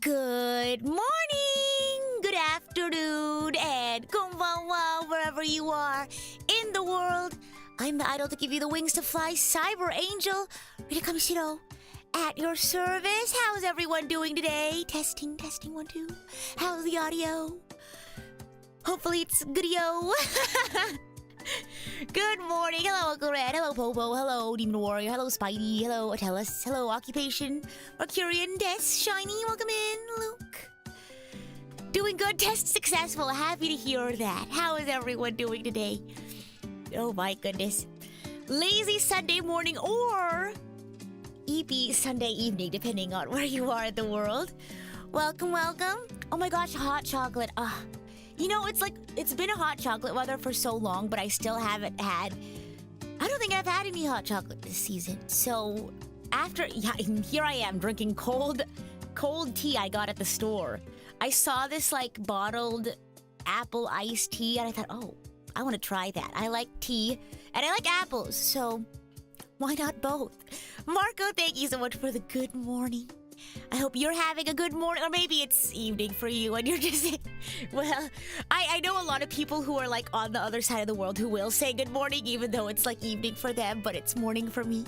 Good morning, good afternoon, and konbanwa wherever you are in the world. I'm the idol to give you the wings to fly, Cyber Angel, Rita Kamishiro, at your service. How's everyone doing today? Testing, 1, 2. How's the audio? Hopefully it's good-yo. Good morning. Hello, Uncle Red. Hello, Popo. Hello, Demon Warrior. Hello, Spidey. Hello, Atellus. Hello, Occupation. Mercurian. Des. Shiny. Welcome in, Luke. Doing good. Test successful. Happy to hear that. How is everyone doing today? Oh my goodness. Lazy Sunday morning or EP Sunday evening, depending on where you are in the world. Welcome, welcome. Oh my gosh, hot chocolate. You know, it's been a hot chocolate weather for so long, but I still haven't had... I don't think I've had any hot chocolate this season. So, here I am drinking cold tea I got at the store. I saw this, bottled apple iced tea, and I thought, oh, I want to try that. I like tea, and I like apples, so why not both? Marco, thank you so much for the good morning. I hope you're having a good morning, or maybe it's evening for you and you're just... Well, I know a lot of people who are on the other side of the world who will say good morning even though it's evening for them, but it's morning for me.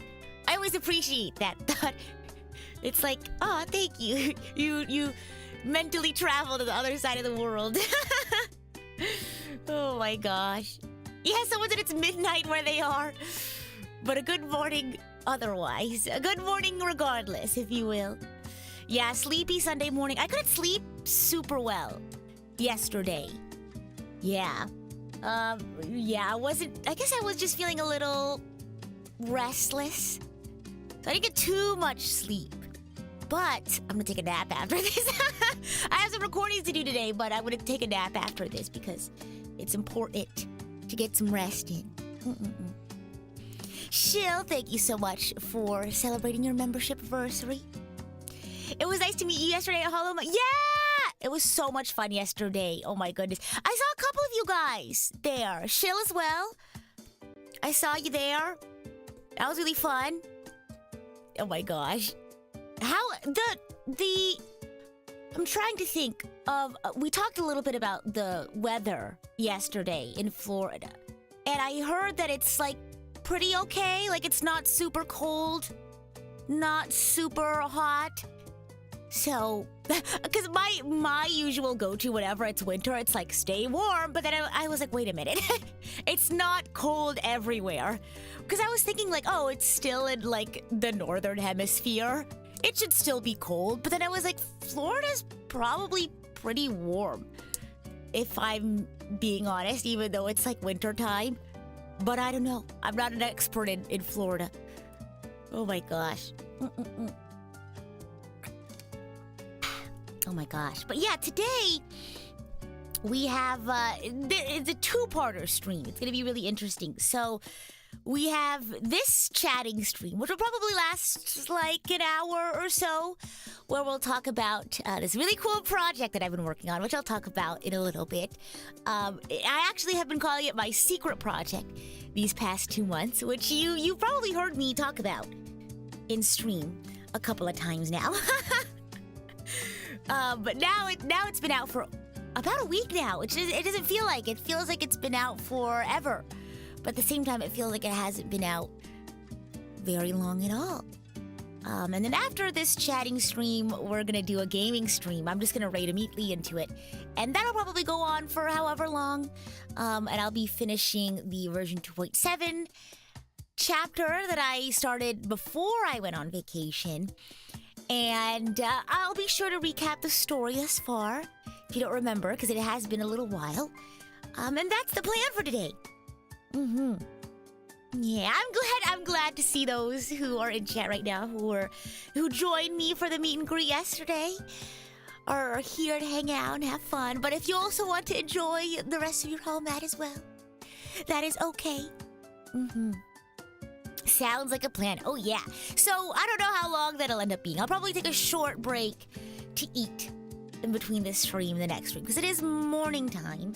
I always appreciate that thought. It's thank you. You mentally travel to the other side of the world. Oh my gosh. Yeah, someone said it's midnight where they are. But a good morning otherwise. A good morning regardless, if you will. Yeah, sleepy Sunday morning. I couldn't sleep super well yesterday. Yeah. I guess I was just feeling a little restless. So I didn't get too much sleep. But I'm gonna take a nap after this. I have some recordings to do today, but I'm gonna take a nap after this because it's important to get some rest in. Shill, thank you so much for celebrating your membership anniversary. It was nice to meet you yesterday at Hollow. Yeah! It was so much fun yesterday. Oh my goodness. I saw a couple of you guys there. Shill as well. I saw you there. That was really fun. Oh my gosh. I'm trying to think of... we talked a little bit about the weather yesterday in Florida. And I heard that it's pretty okay. It's not super cold. Not super hot. So, because my usual go-to whenever it's winter, it's stay warm. But then I was wait a minute. It's not cold everywhere. Because I was thinking oh, it's still in the northern hemisphere. It should still be cold. But then I was Florida's probably pretty warm. If I'm being honest, even though it's winter time. But I don't know. I'm not an expert in Florida. Oh my gosh. Oh my gosh. But yeah, today we have it's a two-parter stream. It's going to be really interesting. So we have this chatting stream, which will probably last an hour or so, where we'll talk about this really cool project that I've been working on, which I'll talk about in a little bit. I actually have been calling it my secret project these past 2 months, which you've probably heard me talk about in stream a couple of times now. But now it's been out for about a week now, which it doesn't feel like. It feels like it's been out forever. But at the same time, it feels like it hasn't been out very long at all. And then after this chatting stream, we're going to do a gaming stream. I'm just going to raid immediately into it. And that'll probably go on for however long. And I'll be finishing the version 2.7 chapter that I started before I went on vacation. And I'll be sure to recap the story thus far, if you don't remember, because it has been a little while. And that's the plan for today. Yeah, I'm glad to see those who are in chat right now, who joined me for the meet and greet yesterday, are here to hang out and have fun. But if you also want to enjoy the rest of your home mat as well, that is okay. Sounds like a plan. Oh yeah. So I don't know how long that'll end up being. I'll probably take a short break to eat in between this stream and the next stream, because it is morning time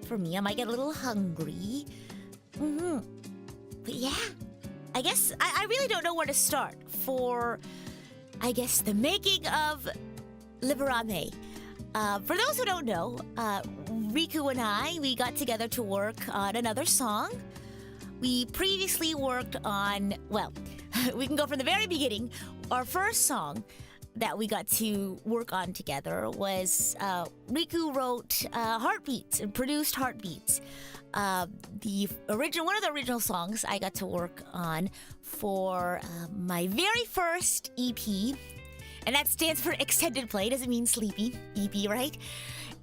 for me. I might get a little hungry. But yeah, I guess I really don't know where to start for, I guess, the making of Libera Me. For those who don't know, Riku and we got together to work on another song. We previously worked on, well, we can go from the very beginning. Our first song that we got to work on together was Riku wrote Heartbeats and produced Heartbeats. One of the original songs I got to work on for my very first EP. And that stands for extended play, doesn't mean sleepy, EP, right?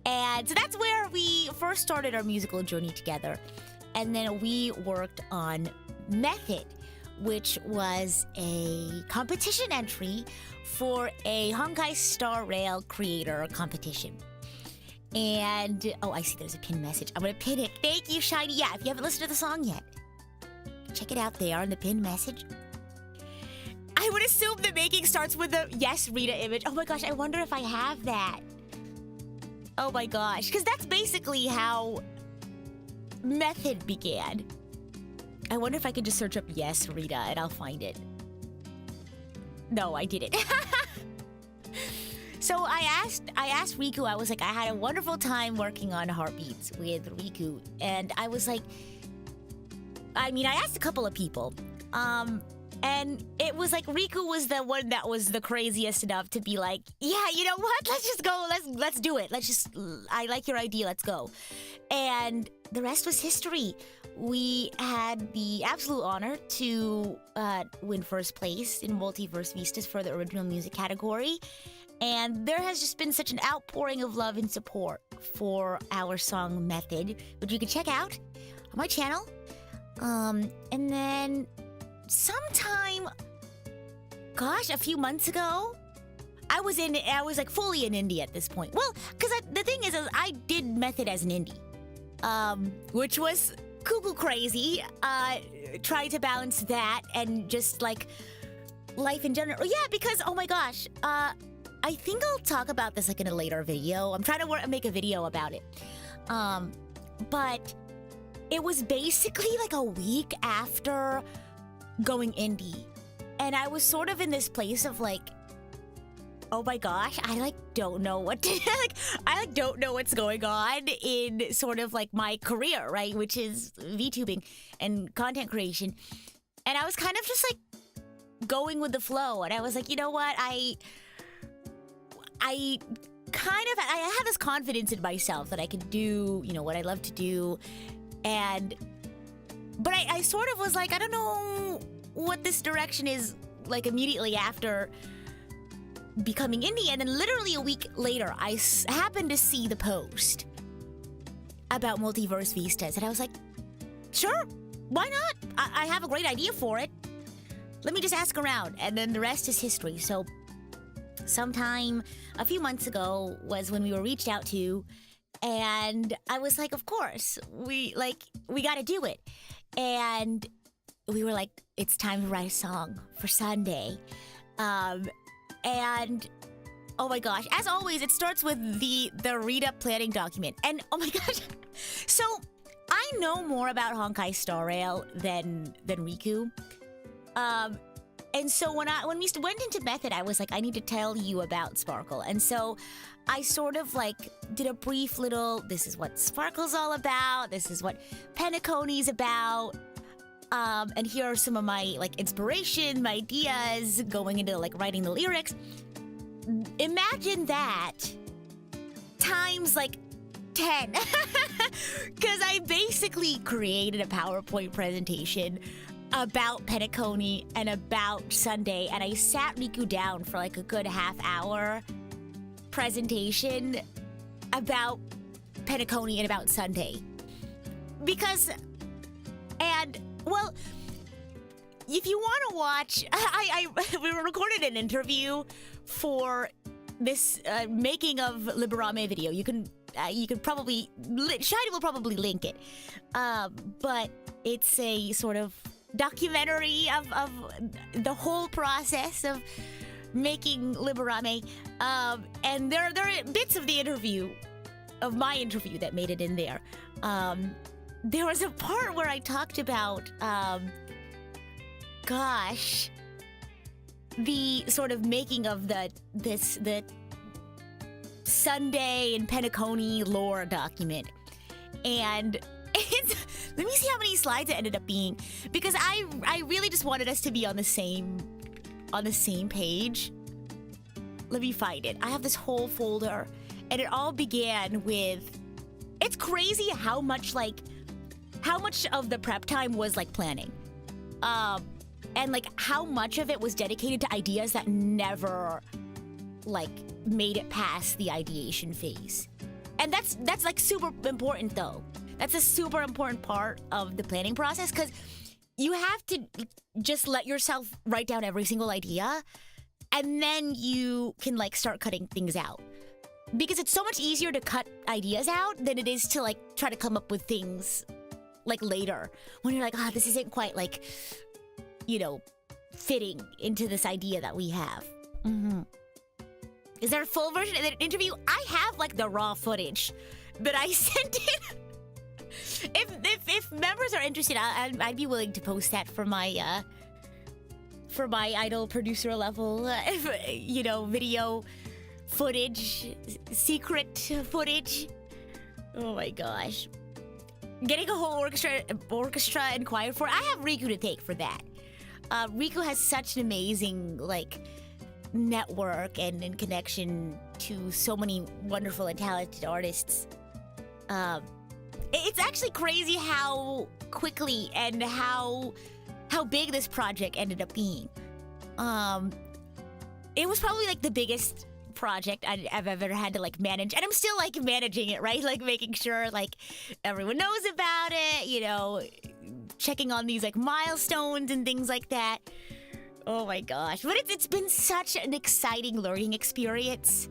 And so that's where we first started our musical journey together. And then we worked on Method, which was a competition entry for a Honkai Star Rail creator competition. And, oh, I see there's a pin message. I'm going to pin it. Thank you, Shiny. Yeah, if you haven't listened to the song yet, check it out there on the pin message. I would assume the making starts with the Yes Rita image. Oh my gosh, I wonder if I have that. Oh my gosh, because that's basically how Method began. I wonder if I could just search up Yes Rita and I'll find it. No, I didn't. So I asked Riku, I was like, I had a wonderful time working on Heartbeats with Riku. And I was like, I asked a couple of people. And it was like Riku was the one that was the craziest enough to be like, yeah, you know what? Let's just go. Let's do it. I like your idea. Let's go. And the rest was history. We had the absolute honor to win first place in Multiverse Vistas for the original music category. And there has just been such an outpouring of love and support for our song Method, which you can check out on my channel. And then sometime, gosh, a few months ago, I was like fully in indie at this point. Well, because the thing is I did Method as an indie, which was cuckoo crazy. Trying to balance that and just like life in general. Yeah, because oh my gosh, I think I'll talk about this like in a later video. I'm trying to make a video about it. But it was basically like a week after going indie. And I was sort of in this place of like, oh my gosh, I don't know what to, I don't know what's going on in sort of like my career, right? Which is VTubing and content creation. And I was kind of just like going with the flow. And I was like, you know what? I had this confidence in myself that I could do, you know, what I love to do. But I sort of was like, I don't know what this direction is like immediately after becoming indie. And then literally a week later, I happened to see the post about Multiverse Vistas. And I was like, sure, why not? I have a great idea for it. Let me just ask around. And then the rest is history. So sometime a few months ago was when we were reached out to, and I was like, of course, we got to do it. And we were like, it's time to write a song for Sunday. And oh my gosh, as always, it starts with the Rita planning document. And oh my gosh, so I know more about Honkai Star Rail than Riku. And so when we went into Method, I was like, I need to tell you about Sparkle. And so I sort of like did a brief little, this is what Sparkle's all about. This is what Penacony's about. And here are some of my like inspiration, my ideas going into like writing the lyrics. Imagine that times like 10. Because I basically created a PowerPoint presentation about Penacony and about Sunday, and I sat Riku down for like a good half-hour presentation about Penacony and about Sunday. Because, and, well, if you want to watch, we recorded an interview for this making of Libera Me video. You can probably, Shiny will probably link it. But it's a sort of documentary of the whole process of making Libera Me. And there are bits of the interview, of my interview, that made it in there. There was a part where I talked about, gosh, the sort of making of the Sunday and Penacony lore document. And let me see how many slides it ended up being, because I really just wanted us to be on the same page. Let me find it. I have this whole folder, and it all began with, it's crazy how much of the prep time was like planning. And like how much of it was dedicated to ideas that never like made it past the ideation phase. And that's like super important though. That's a super important part of the planning process, because you have to just let yourself write down every single idea, and then you can like start cutting things out. Because it's so much easier to cut ideas out than it is to like try to come up with things like later when you're like, this isn't quite like, fitting into this idea that we have. Is there a full version of the interview? I have like the raw footage, but I sent it. If members are interested, I'd be willing to post that for my idol producer level, video footage, secret footage. Oh my gosh. Getting a whole orchestra and choir for it. I have Riku to thank for that. Riku has such an amazing like network and connection to so many wonderful and talented artists. It's actually crazy how quickly and how big this project ended up being. It was probably like the biggest project I've ever had to like manage, and I'm still like managing it, right? Like making sure like everyone knows about it, checking on these like milestones and things like that. Oh my gosh. But it's been such an exciting learning experience.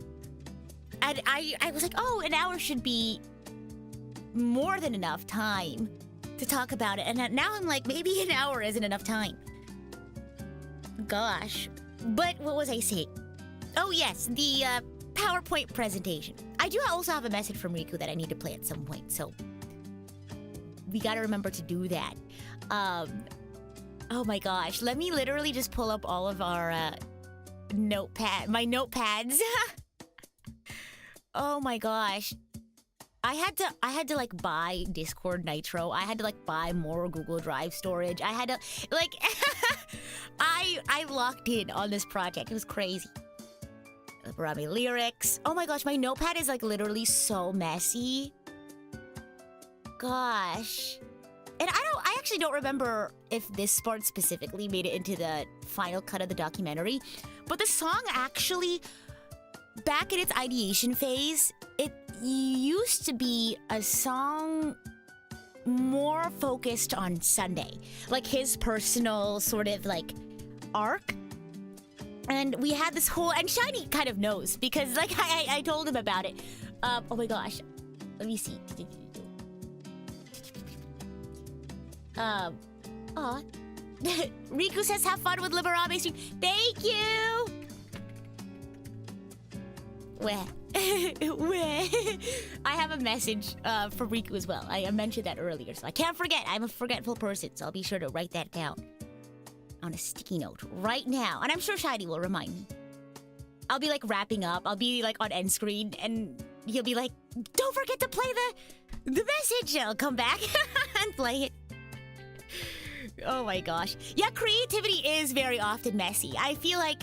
And I was like, an hour should be more than enough time to talk about it. And now I'm like, maybe an hour isn't enough time. Gosh. But what was I saying? Oh yes, the PowerPoint presentation. I do also have a message from Riku that I need to play at some point, so we gotta remember to do that. Oh my gosh, let me literally just pull up all of our my notepads. Oh my gosh. I had to like buy Discord Nitro. I had to like buy more Google Drive storage. I had to like I locked in on this project. It was crazy. Libera Me lyrics. Oh my gosh, my notepad is like literally so messy. Gosh. And I actually don't remember if this part specifically made it into the final cut of the documentary, but the song actually, back in its ideation phase, it used to be a song more focused on Sunday, like his personal sort of like arc. And we had this whole, and Shiny kind of knows because like I told him about it. Oh my gosh, let me see. Riku says have fun with Libera Me stream. Thank you. Where? I have a message from Riku as well. I mentioned that earlier, so I can't forget. I'm a forgetful person, so I'll be sure to write that down on a sticky note right now. And I'm sure Shiny will remind me. I'll be like wrapping up. I'll be like on end screen, and he'll be like, "Don't forget to play the message." I'll come back and play it. Oh my gosh. Yeah, creativity is very often messy. I feel like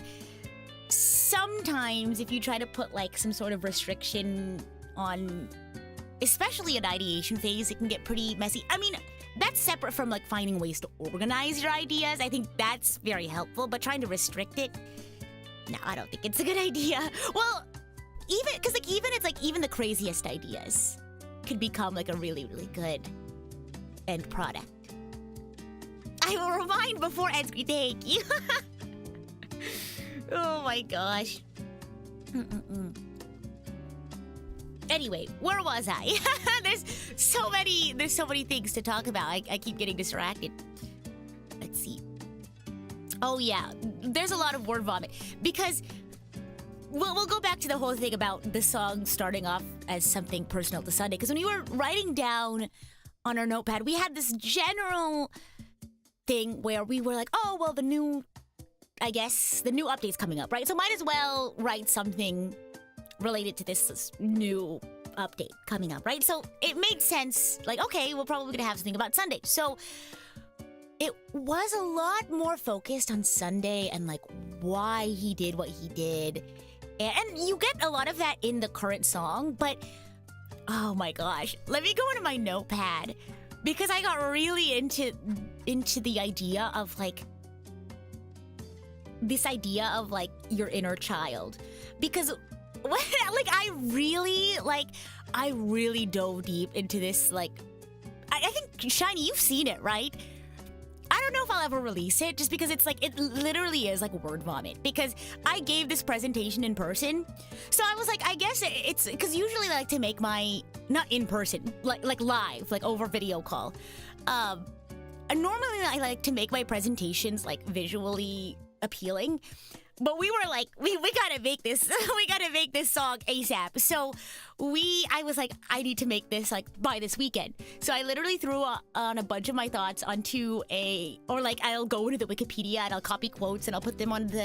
sometimes if you try to put like some sort of restriction on, especially an ideation phase, it can get pretty messy. I mean, that's separate from like finding ways to organize your ideas. I think that's very helpful, but trying to restrict it, no, I don't think it's a good idea. Well, even the craziest ideas could become like a really, really good end product. I will remind before end screen. Thank you. Oh my gosh. Anyway, where was I? There's so many things to talk about. I keep getting distracted. Let's see. Oh yeah, there's a lot of word vomit because we'll go back to the whole thing about the song starting off as something personal to Sunday. Because when we were writing down on our notepad, we had this general thing where we were like, oh well, the new update's coming up, right? So might as well write something related to this new update coming up, right? So it made sense, like, okay, we're probably gonna have something about Sunday. So it was a lot more focused on Sunday and like why he did what he did. And you get a lot of that in the current song, but oh my gosh, let me go into my notepad because I got really into the idea of like this idea of like your inner child, because like I really dove deep into this. Like I think Shiny, you've seen it, right? I don't know if I'll ever release it just because it's like, it literally is like word vomit, because I gave this presentation in person. So I was like, I guess it's because usually I like to make my, not in person, like live, like over video call. Normally I like to make my presentations like visually appealing. But we were like, we gotta make this, we gotta make this song ASAP. So I was like, I need to make this like by this weekend. So I literally threw on a bunch of my thoughts onto I'll go into the Wikipedia and I'll copy quotes and I'll put them onto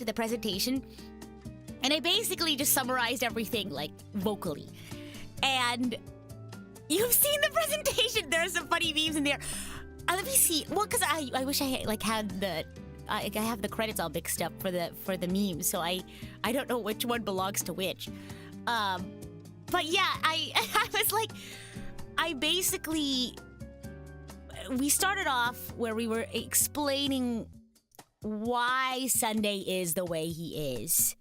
the presentation. And I basically just summarized everything like vocally. And you've seen the presentation. There are some funny memes in there. Let me see. Well, because I wish I like had the. I have the credits all mixed up for the memes, so I don't know which one belongs to which. But yeah, I was like, we started off where we were explaining why Sunday is the way he is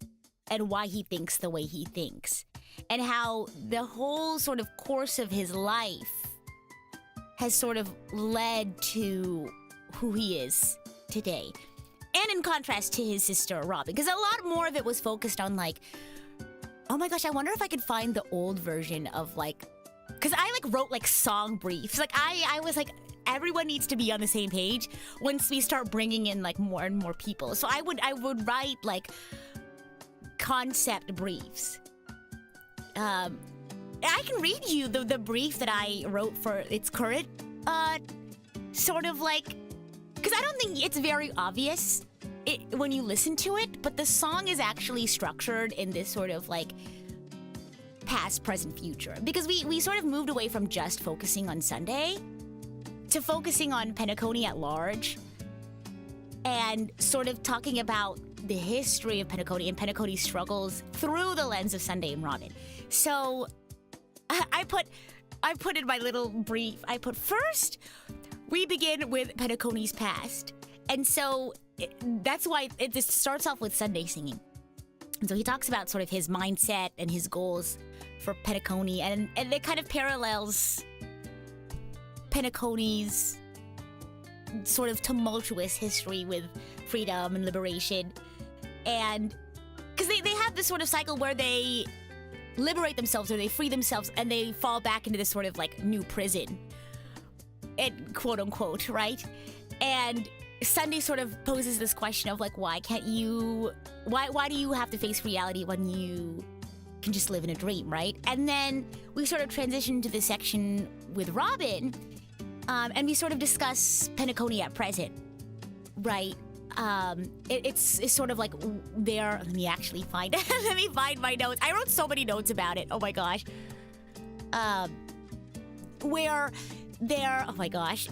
and why he thinks the way he thinks, and how the whole sort of course of his life has sort of led to who he is today. And in contrast to his sister, Robin, because a lot more of it was focused on like, oh my gosh, I wonder if I could find the old version of like, because I like wrote like song briefs. Like I was like, everyone needs to be on the same page once we start bringing in like more and more people. So I would write like concept briefs. I can read you the brief that I wrote for its current sort of like, because I don't think it's very obvious when you listen to it, but the song is actually structured in this sort of like past, present, future. Because we sort of moved away from just focusing on Sunday to focusing on Penacony at large and sort of talking about the history of Penacony and Penacony's struggles through the lens of Sunday and Robin. So I put in my little brief, I put first, we begin with Penacony's past. And so that's why it just starts off with Sunday singing. And so he talks about sort of his mindset and his goals for Penacony. And it kind of parallels Penacony's sort of tumultuous history with freedom and liberation. And because they have this sort of cycle where they liberate themselves or they free themselves and they fall back into this sort of like new prison. And quote unquote, right? And Sunday sort of poses this question of like, why do you have to face reality when you can just live in a dream, right? And then we sort of transition to the section with Robin, and we sort of discuss Penacony at present, right? It's sort of like there. Let me actually find let me find my notes. I wrote so many notes about it. Oh my gosh. Where there. Oh my gosh.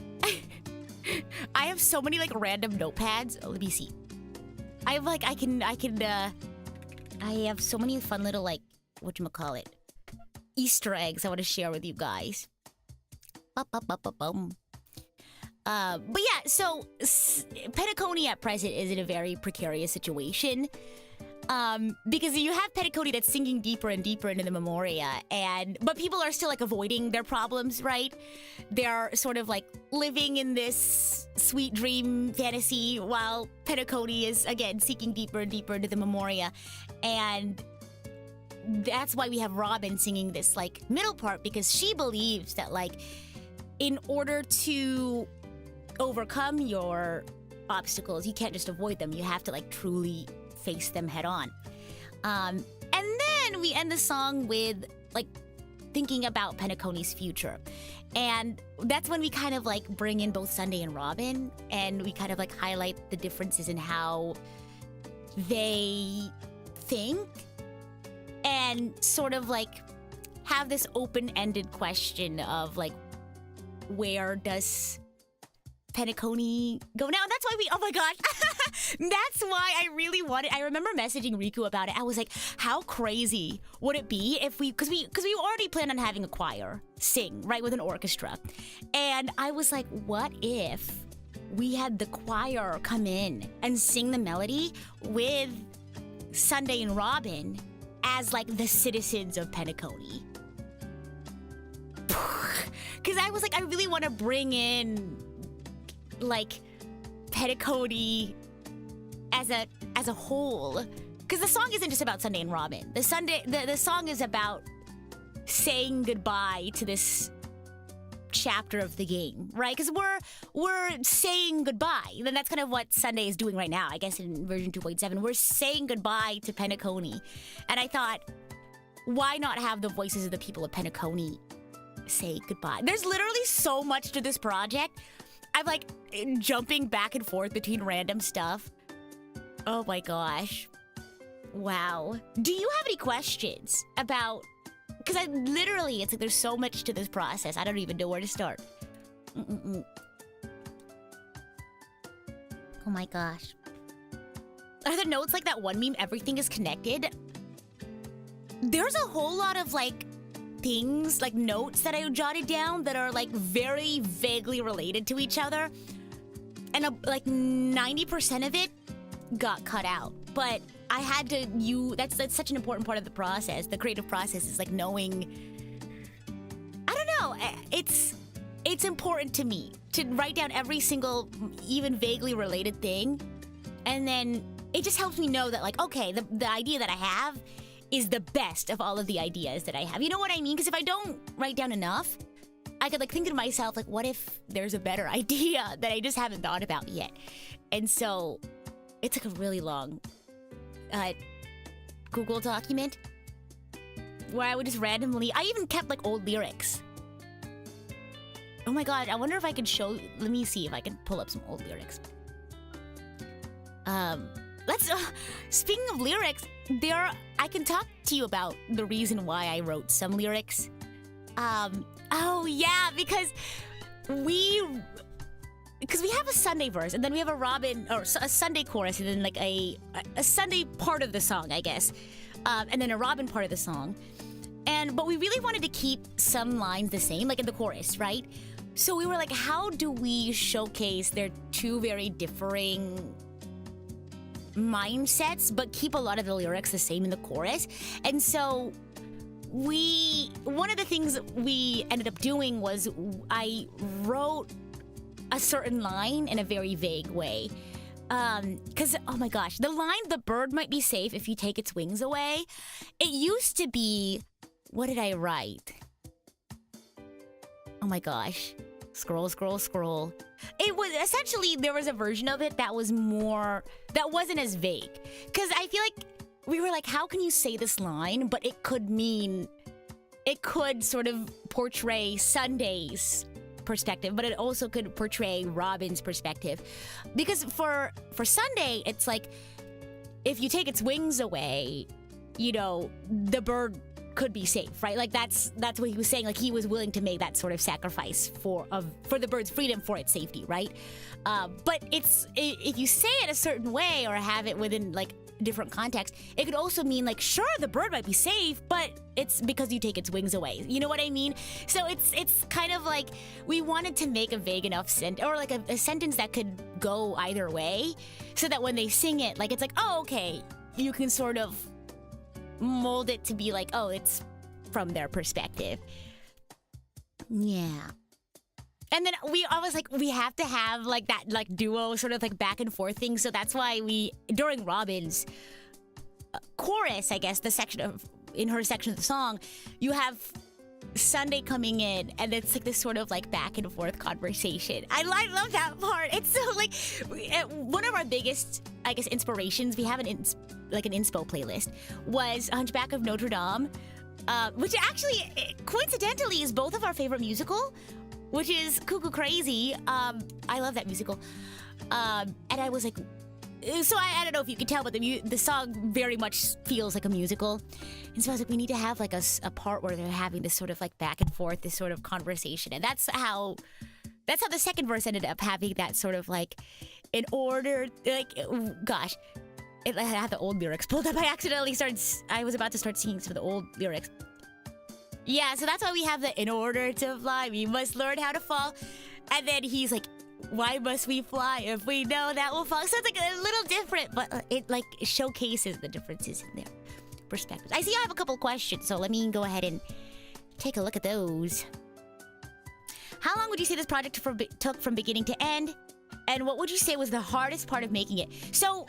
I have so many like random notepads. Oh, let me see. I have like I have so many fun little like whatchamacallit Easter eggs I want to share with you guys. But yeah, so Penacony at present is in a very precarious situation. Because you have Penacony that's sinking deeper and deeper into the Memoria, but people are still like avoiding their problems, right? They're sort of like living in this sweet dream fantasy while Penacony is again sinking deeper and deeper into the Memoria. And that's why we have Robin singing this like middle part, because she believes that like in order to overcome your obstacles, you can't just avoid them. You have to like truly face them head on. And then we end the song with like thinking about Penacony's future. And that's when we kind of like bring in both Sunday and Robin, and we kind of like highlight the differences in how they think and sort of like have this open-ended question of like, where does Penacony go now? That's why oh my god. That's why I remember messaging Riku about it. I was like, how crazy would it be if because we already planned on having a choir sing, right, with an orchestra. And I was like, what if we had the choir come in and sing the melody with Sunday and Robin as like the citizens of Penacony? Because I was like, I really want to bring in like Penacony as a whole, because the song isn't just about Sunday and Robin. The song is about saying goodbye to this chapter of the game, right? Because we're saying goodbye. And that's kind of what Sunday is doing right now, I guess, in version 2.7. We're saying goodbye to Penacony. And I thought, why not have the voices of the people of Penacony say goodbye? There's literally so much to this project. I'm like jumping back and forth between random stuff. Oh my gosh. Wow. Do you have any questions about... Because it's like there's so much to this process. I don't even know where to start. Oh my gosh. Are the notes like that one meme, everything is connected? There's a whole lot of like things, like notes that I jotted down that are like very vaguely related to each other. And like 90% of it got cut out. But I had to, that's such an important part of the process. The creative process is like knowing, I don't know, it's important to me to write down every single, even vaguely related thing. And then it just helps me know that like, okay, the idea that I have is the best of all of the ideas that I have. You know what I mean? Because if I don't write down enough, I could like think to myself, like, what if there's a better idea that I just haven't thought about yet? And so it's like a really long Google document where I would just randomly, I even kept like old lyrics. Oh my god, I wonder if I could show, let me see if I can pull up some old lyrics. Speaking of lyrics, I can talk to you about the reason why I wrote some lyrics. Oh yeah, because we have a Sunday verse, and then we have a Robin, or a Sunday chorus, and then like a Sunday part of the song, I guess. And then a Robin part of the song. But we really wanted to keep some lines the same, like in the chorus, right? So we were like, how do we showcase their two very differing mindsets, but keep a lot of the lyrics the same in the chorus? And so one of the things we ended up doing was I wrote a certain line in a very vague way. Because, oh my gosh, the line, "the bird might be safe if you take its wings away," it used to be, what did I write? Oh my gosh. Scroll. It was, essentially, there was a version of it that was more, that wasn't as vague. Because I feel like we were like, how can you say this line, but it could sort of portray Sunday's perspective, but it also could portray Robin's perspective. Because for Sunday, it's like, if you take its wings away, you know, the bird could be safe, right? Like that's what he was saying. Like he was willing to make that sort of sacrifice for the bird's freedom, for its safety, right? But if you say it a certain way or have it within like different context, it could also mean like, sure, the bird might be safe, but it's because you take its wings away. You know what I mean? So it's kind of like we wanted to make a vague enough sentence, or like a sentence that could go either way, so that when they sing it, like it's like, oh, okay, you can sort of mold it to be like, oh, it's from their perspective. Yeah. And then I was like, we have to have like that like duo sort of like back and forth thing. So that's why during Robin's chorus, I guess, in her section of the song, you have Sunday coming in, and it's like this sort of like back and forth conversation. I love that part. It's so like one of our biggest, I guess, inspirations. We have an inspo playlist, was Hunchback of Notre Dame, which actually coincidentally is both of our favorite musical, which is cuckoo crazy. I love that musical. And I was like, so I don't know if you can tell, but the song very much feels like a musical. And so I was like, we need to have like a part where they're having this sort of like back and forth, this sort of conversation. And that's how the second verse ended up having that sort of like, in order, like, gosh, I had the old lyrics pulled up. I was about to start singing some of the old lyrics. Yeah, so that's why we have the in order to fly, we must learn how to fall. And then he's like, why must we fly if we know that we'll fall? So it's like a little different, but it like showcases the differences in their perspectives. I see I have a couple questions, so let me go ahead and take a look at those. How long would you say this project took from beginning to end? And what would you say was the hardest part of making it? So,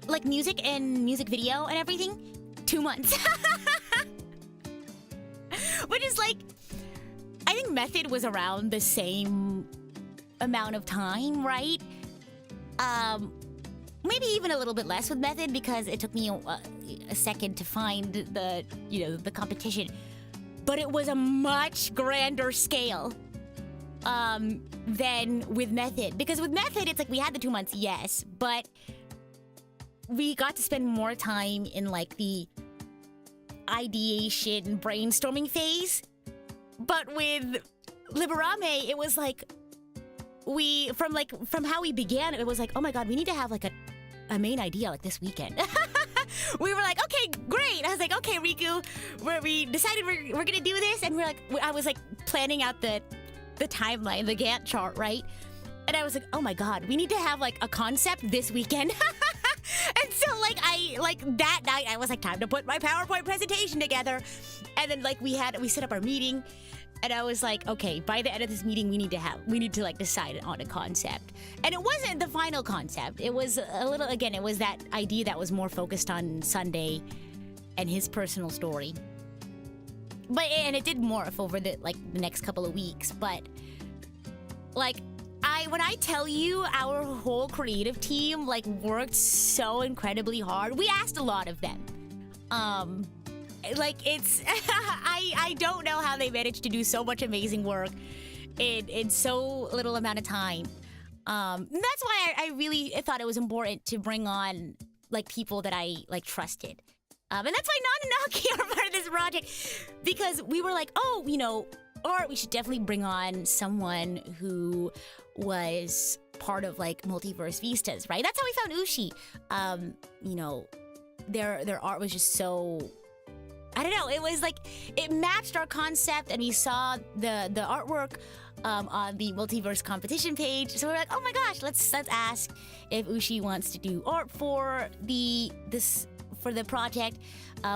like music and music video and everything, 2 months. Which is like, I think Method was around the same amount of time, right? Maybe even a little bit less with Method because it took me a second to find the competition. But it was a much grander scale than with Method. Because with Method, it's like we had the 2 months, yes, but we got to spend more time in like the ideation, brainstorming phase. But with Libera Me, it was like from how we began, it was like, oh my god, we need to have like a main idea like this weekend. We were like, okay, great. I was like, okay, Riku, we decided we're gonna do this, and I was like planning out the timeline, the Gantt chart, right? And I was like, oh my god, we need to have like a concept this weekend. And so like that night I was like, time to put my PowerPoint presentation together. And then like we set up our meeting, and I was like, okay, by the end of this meeting we need to like decide on a concept. And it wasn't the final concept. It was it was that idea that was more focused on Sunday and his personal story. And it did morph over the next couple of weeks, but like when I tell you our whole creative team like worked so incredibly hard, we asked a lot of them. Like it's I don't know how they managed to do so much amazing work in so little amount of time. That's why I really thought it was important to bring on like people that I like trusted. And that's why Nan and Naki are part of this project, because we were like, oh, or we should definitely bring on someone who was part of like Multiverse Vistas, right? That's how we found Ushi. Their art was just so, I don't know, it was like, it matched our concept, and we saw the artwork on the Multiverse competition page. So we're like, oh my gosh, let's ask if Ushi wants to do art for the project.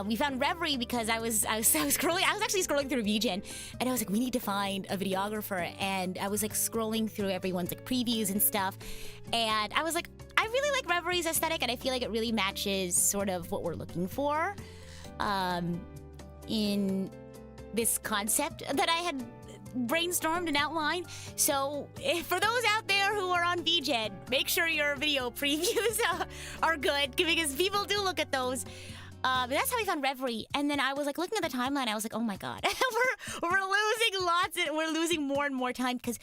We found Reverie because I was actually scrolling through VGen, and I was like, we need to find a videographer. And I was like scrolling through everyone's like previews and stuff, and I was like, I really like Reverie's aesthetic, and I feel like it really matches sort of what we're looking for in this concept that I had brainstormed and outlined. So for those out there who are on VGen, make sure your video previews are good, because people do look at those. That's how we found Reverie. And then I was like looking at the timeline, I was like, oh my god, we're losing lots, and we're losing more and more time, because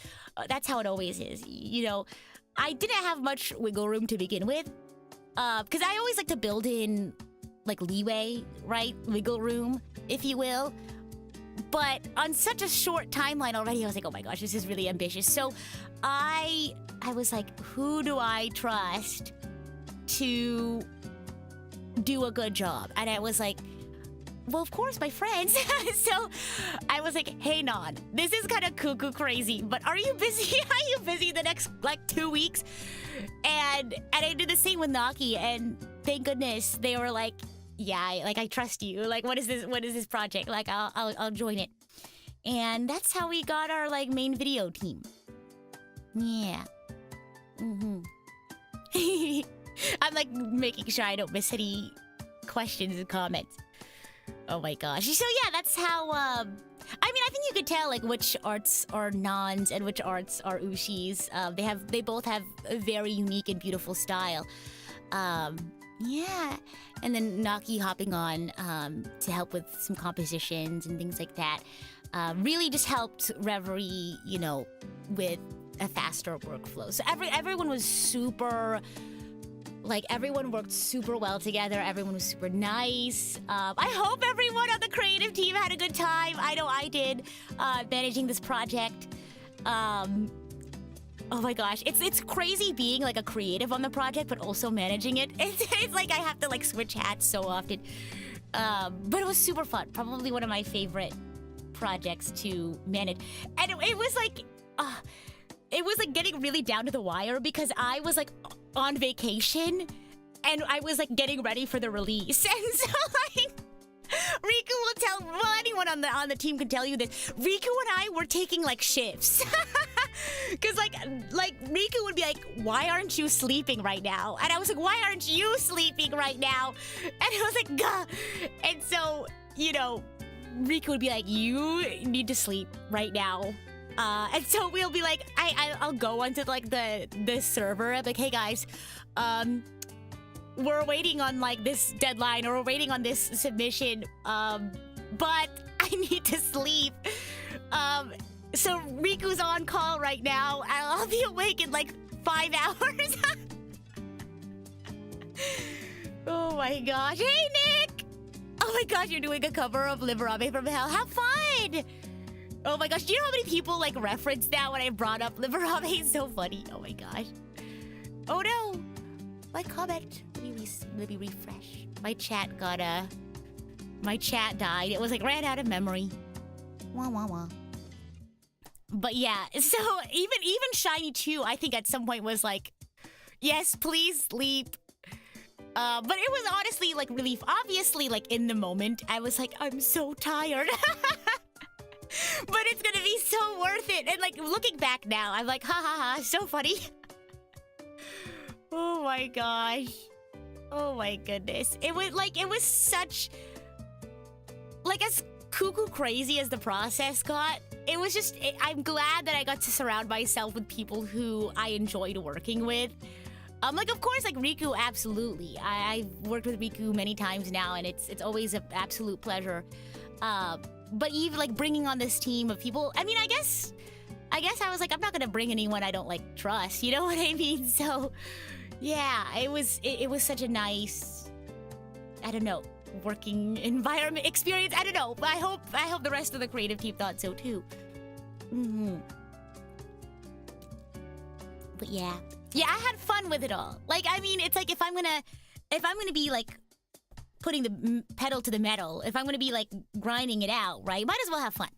that's how it always is. I didn't have much wiggle room to begin with, because I always like to build in like leeway, right? Wiggle room, if you will. But on such a short timeline already, I was like, oh my gosh, this is really ambitious. So I was like, who do I trust to do a good job? And I was like, well, of course, my friends. So I was like, hey, Nan, this is kind of cuckoo crazy, but are you busy? Are you busy the next like 2 weeks? And I did the same with Naki, and thank goodness they were like, yeah, I trust you. Like, what is this project? Like, I'll join it. And that's how we got our like main video team. Yeah. I'm like making sure I don't miss any questions and comments. Oh my gosh. So yeah, that's how I think you could tell like which arts are Nan's and which arts are Ushi's. They both have a very unique and beautiful style. Yeah. And then Naki hopping on to help with some compositions and things like that. Really just helped Reverie, with a faster workflow. So everyone was super Like, everyone worked super well together. Everyone was super nice. I hope everyone on the creative team had a good time. I know I did, managing this project. Oh my gosh, it's crazy being like a creative on the project, but also managing it. It's like I have to like switch hats so often. But it was super fun. Probably one of my favorite projects to manage. And it was like getting really down to the wire because I was like on vacation and I was like getting ready for the release. And so like Riku will tell, well, anyone on the team can tell you this. Riku and I were taking like shifts. Cause like Riku would be like, why aren't you sleeping right now? And I was like, why aren't you sleeping right now? And I was like, gah. And so, you know, Riku would be like, you need to sleep right now. And so we'll be like, I'll go onto like the server. I'm like, hey guys, we're waiting on like this deadline or we're waiting on this submission, but I need to sleep. So Riku's on call right now. I'll be awake in like 5 hours. Oh my gosh. Hey, Nick! Oh my gosh, you're doing a cover of Libera Me from Hell. Have fun! Oh my gosh, do you know how many people like reference that when I brought up Libera Me? It's so funny. Oh my gosh. Oh no! My comment. Let me refresh. My chat died. It was like ran out of memory. Wah wah wah. But yeah, so even Shiny 2, I think at some point was like, yes, please sleep. But it was honestly like relief. Obviously, like in the moment, I was like, I'm so tired. But it's gonna be so worth it. And like looking back now, I'm like, ha ha ha, so funny. Oh my gosh. Oh my goodness. It was such, like, as cuckoo crazy as the process got, it was just, I'm glad that I got to surround myself with people who I enjoyed working with. Like, of course, like, Riku, absolutely. I've worked with Riku many times now, and it's always an absolute pleasure. But even, like, bringing on this team of people, I mean, I guess I was like, I'm not gonna bring anyone I don't, like, trust, you know what I mean? So, yeah, it was such a nice, I don't know, working environment experience. I don't know, but I hope the rest of the creative team thought so too. But yeah, I had fun with it all. Like, I mean, it's like if I'm gonna be like putting the pedal to the metal, if I'm gonna be like grinding it out, right? Might as well have fun.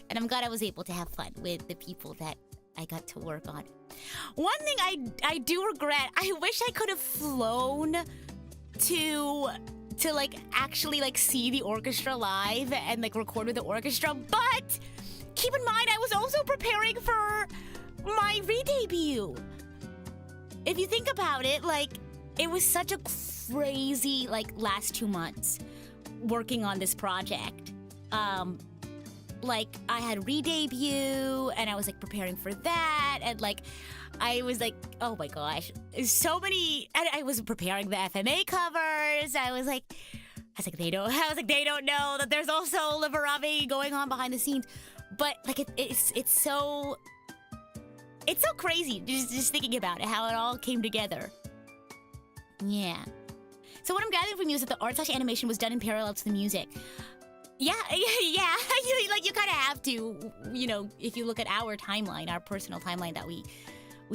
And I'm glad I was able to have fun with the people that I got to work on. One thing I do regret, I wish I could have flown to like actually like see the orchestra live and like record with the orchestra, but keep in mind I was also preparing for my re-debut. If you think about it, like, it was such a crazy like last 2 months working on this project. Like, I had re-debut, and I was, like, preparing for that, and, like, I was, like, oh, my gosh. So many... And I was preparing the FMA covers. I was, like, they don't know that there's also Libera Me going on behind the scenes. But, like, it's so... It's so crazy, just thinking about it, how it all came together. Yeah. So what I'm gathering from you is that the art/animation was done in parallel to the music. Yeah. Like, you kind of have to, you know, if you look at our timeline, our personal timeline that we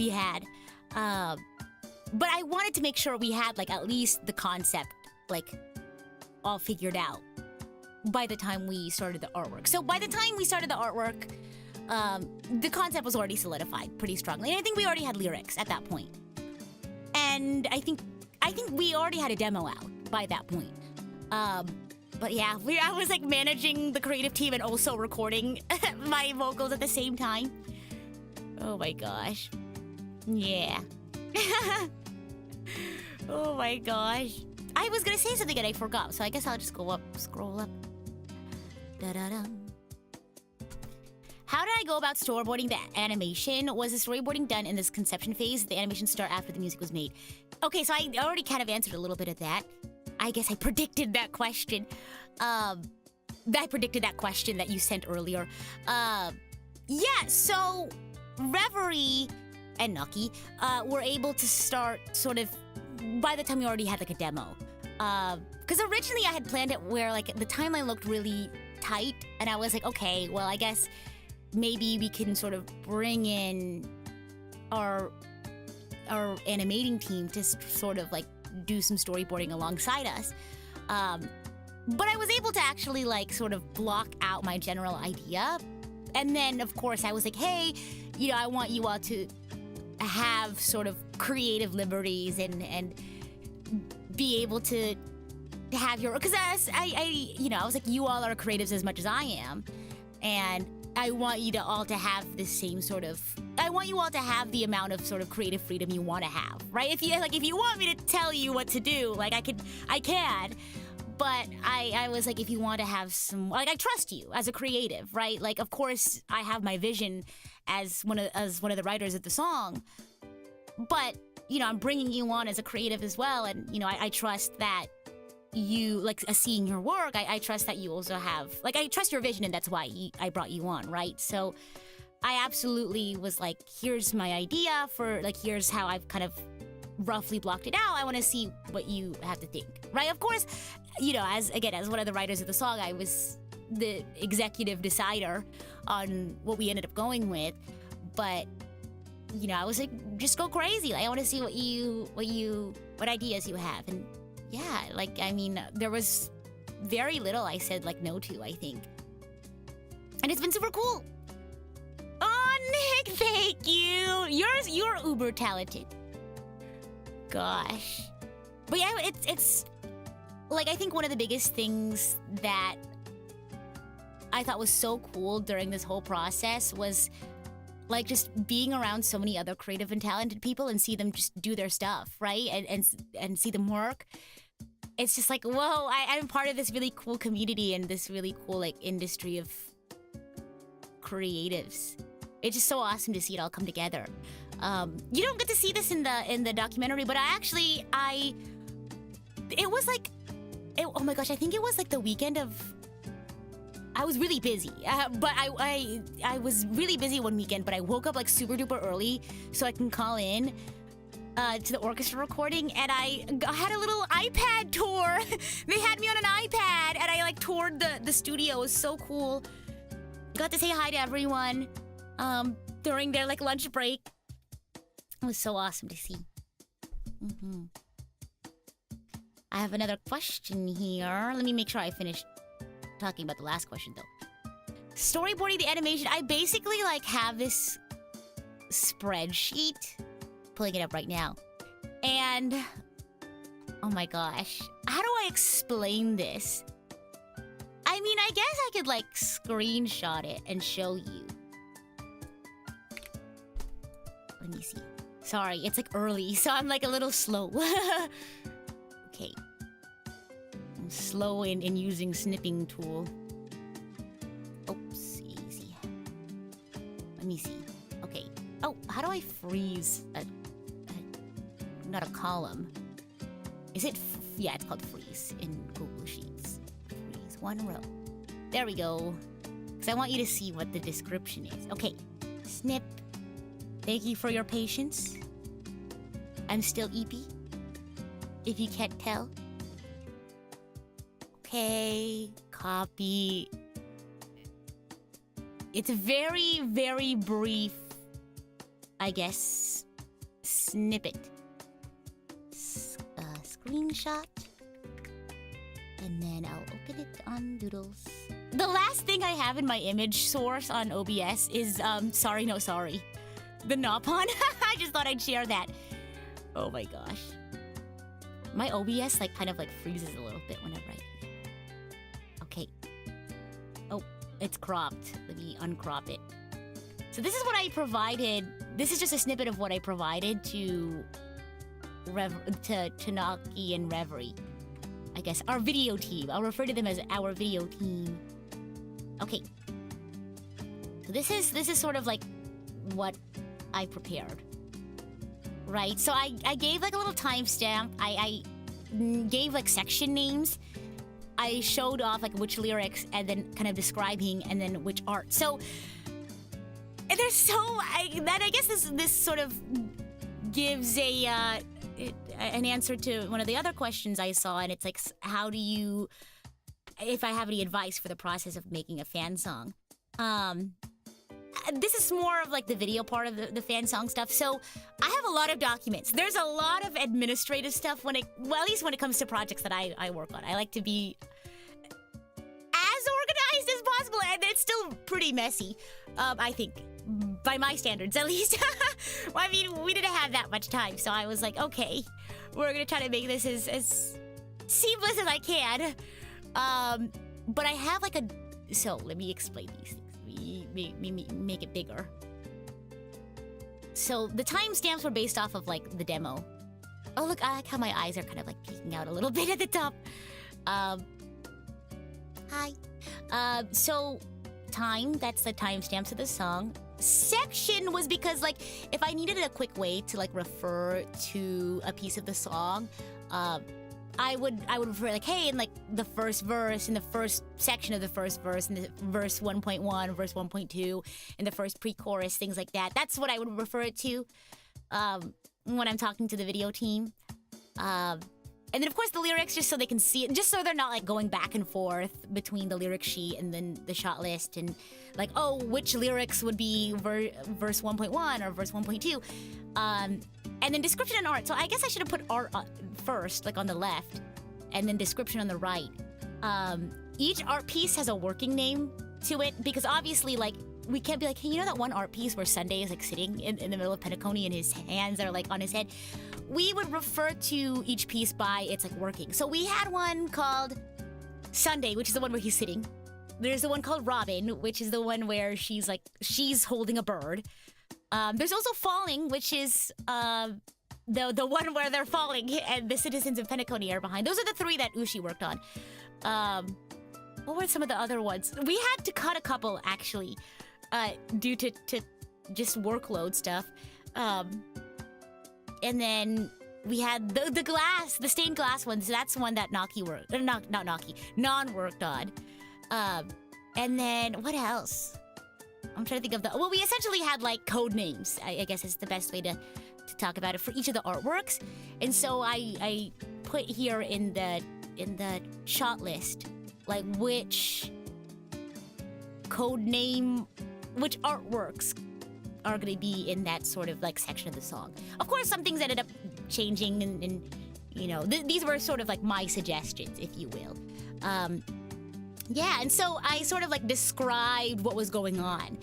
had. But I wanted to make sure we had, like, at least the concept, like, all figured out by the time we started the artwork. So by the time we started the artwork, the concept was already solidified pretty strongly. And I think we already had lyrics at that point. And I think we already had a demo out by that point. But yeah, I was like managing the creative team and also recording my vocals at the same time. Oh my gosh. Yeah. Oh my gosh. I was gonna say something and I forgot, so I guess I'll just scroll up. Da-da-da. How did I go about storyboarding the animation? Was the storyboarding done in this conception phase? Did the animation start after the music was made? Okay, so I already kind of answered a little bit of that. I guess I predicted that question. I predicted that question that you sent earlier. Yeah, so Reverie and Nucky were able to start sort of by the time we already had like a demo. Because originally I had planned it where like the timeline looked really tight, and I was like, okay, well, I guess maybe we can sort of bring in our animating team to sort of like do some storyboarding alongside us. But I was able to actually like sort of block out my general idea. And then of course I was like, hey, I want you all to have sort of creative liberties and be able to have your, because I was like, you all are creatives as much as I am, and I want you to all to have the same sort of, I want you all to have the amount of sort of creative freedom you want to have, right? If you want me to tell you what to do, like I can, but I was like, if you want to have some, like, I trust you as a creative, right? Like, of course I have my vision as one of the writers of the song, but I'm bringing you on as a creative as well, and I trust that you, like, seeing your work, I trust that you also have, like, I trust your vision, and that's why I brought you on, right? So I absolutely was like, here's my idea for, like, here's how I've kind of roughly blocked it out. I want to see what you have to think, right? Of course, as one of the writers of the song, I was the executive decider on what we ended up going with, but I was like, just go crazy. Like, I want to see what ideas you have. And yeah, like, I mean, there was very little I said like no to, I think. And it's been super cool. Oh, Nick, thank you. You're uber talented. Gosh. But yeah, it's like, I think one of the biggest things that I thought was so cool during this whole process was like just being around so many other creative and talented people and see them just do their stuff, right? And see them work. It's just like, whoa, I'm part of this really cool community and this really cool like industry of creatives. It's just so awesome to see it all come together. You don't get to see this in the documentary, but it was like, oh my gosh, I think it was like the weekend of, I was really busy, but I was really busy one weekend, but I woke up like super duper early so I can call in to the orchestra recording, and I had a little iPad tour. They had me on an iPad, and I like toured the studio. It was so cool. Got to say hi to everyone during their like lunch break. It was so awesome to see. I have another question here. Let me make sure I finished talking about the last question though. Storyboarding the animation. I basically like have this spreadsheet. Pulling it up right now. And oh my gosh, how do I explain this? I mean, I guess I could like screenshot it and show you. Let me see. Sorry, it's like early, so I'm like a little slow. Okay. I'm slow in using snipping tool. Oops, easy. Let me see. Okay. Oh, how do I freeze not a column? Is it? Yeah, it's called freeze in Google Sheets. Freeze one row. There we go. Because I want you to see what the description is. Okay. Snip. Thank you for your patience. I'm still EP. If you can't tell. Okay. Copy. It's a very, very brief, I guess, snippet. Screenshot. And then I'll open it on Doodles. The last thing I have in my image source on OBS is, Sorry No Sorry. The Nopon. I just thought I'd share that. Oh my gosh. My OBS like kind of like freezes a little bit whenever I do that. Okay. Oh, it's cropped. Let me uncrop it. So this is what I provided. This is just a snippet of what I provided to Naki and Reverie. I guess our video team. I'll refer to them as our video team. Okay. So this is sort of like what I prepared. Right? So I gave like a little timestamp. I gave like section names. I showed off like which lyrics and then kind of describing and then which art. So there's I guess this sort of gives a an answer to one of the other questions I saw, and it's like, how do you, if I have any advice for the process of making a fan song. This is more of like the video part of the fan song stuff. So I have a lot of documents. There's a lot of administrative stuff at least when it comes to projects that I work on. I like to be as organized as possible, and it's still pretty messy, I think, by my standards at least. Well, I mean, we didn't have that much time, so I was like, okay, we're gonna try to make this as seamless as I can. But I have like so let me explain these things. Make it bigger. So the timestamps were based off of like the demo. Oh look, I like how my eyes are kind of like peeking out a little bit at the top. Hi. So time, that's the timestamps of the song. Section was because like if I needed a quick way to like refer to a piece of the song, I would refer like, hey, in like the first verse, in the first section of the first verse, in the verse 1.1, verse 1.2, in the first pre-chorus, things like that. That's what I would refer it to when I'm talking to the video team. And then of course the lyrics, just so they can see it, just so they're not like going back and forth between the lyric sheet and then the shot list and like, oh, which lyrics would be verse 1.1 or verse 1.2. And then description and art. So I guess I should have put art first, like on the left, and then description on the right. Each art piece has a working name to it, because obviously, like, we can't be like, hey, you know that one art piece where Sunday is like sitting in the middle of Penacony and his hands are like on his head? We would refer to each piece by its like working. So we had one called Sunday, which is the one where he's sitting. There's the one called Robin, which is the one where she's holding a bird. There's also Falling, which is the one where they're falling and the citizens of Penacony are behind. Those are the three that Ushi worked on. What were some of the other ones? We had to cut a couple, actually, due to just workload stuff. And then we had the stained glass ones. That's one that Naki worked, not Naki, Non worked on. And then what else? I'm trying to think of well, we essentially had like code names, I guess is the best way to talk about it, for each of the artworks. And so I put here in the shot list, like which code name, which artworks are going to be in that sort of like section of the song. Of course, some things ended up changing and you know, these were sort of like my suggestions, if you will. Yeah, and so I sort of like described what was going on.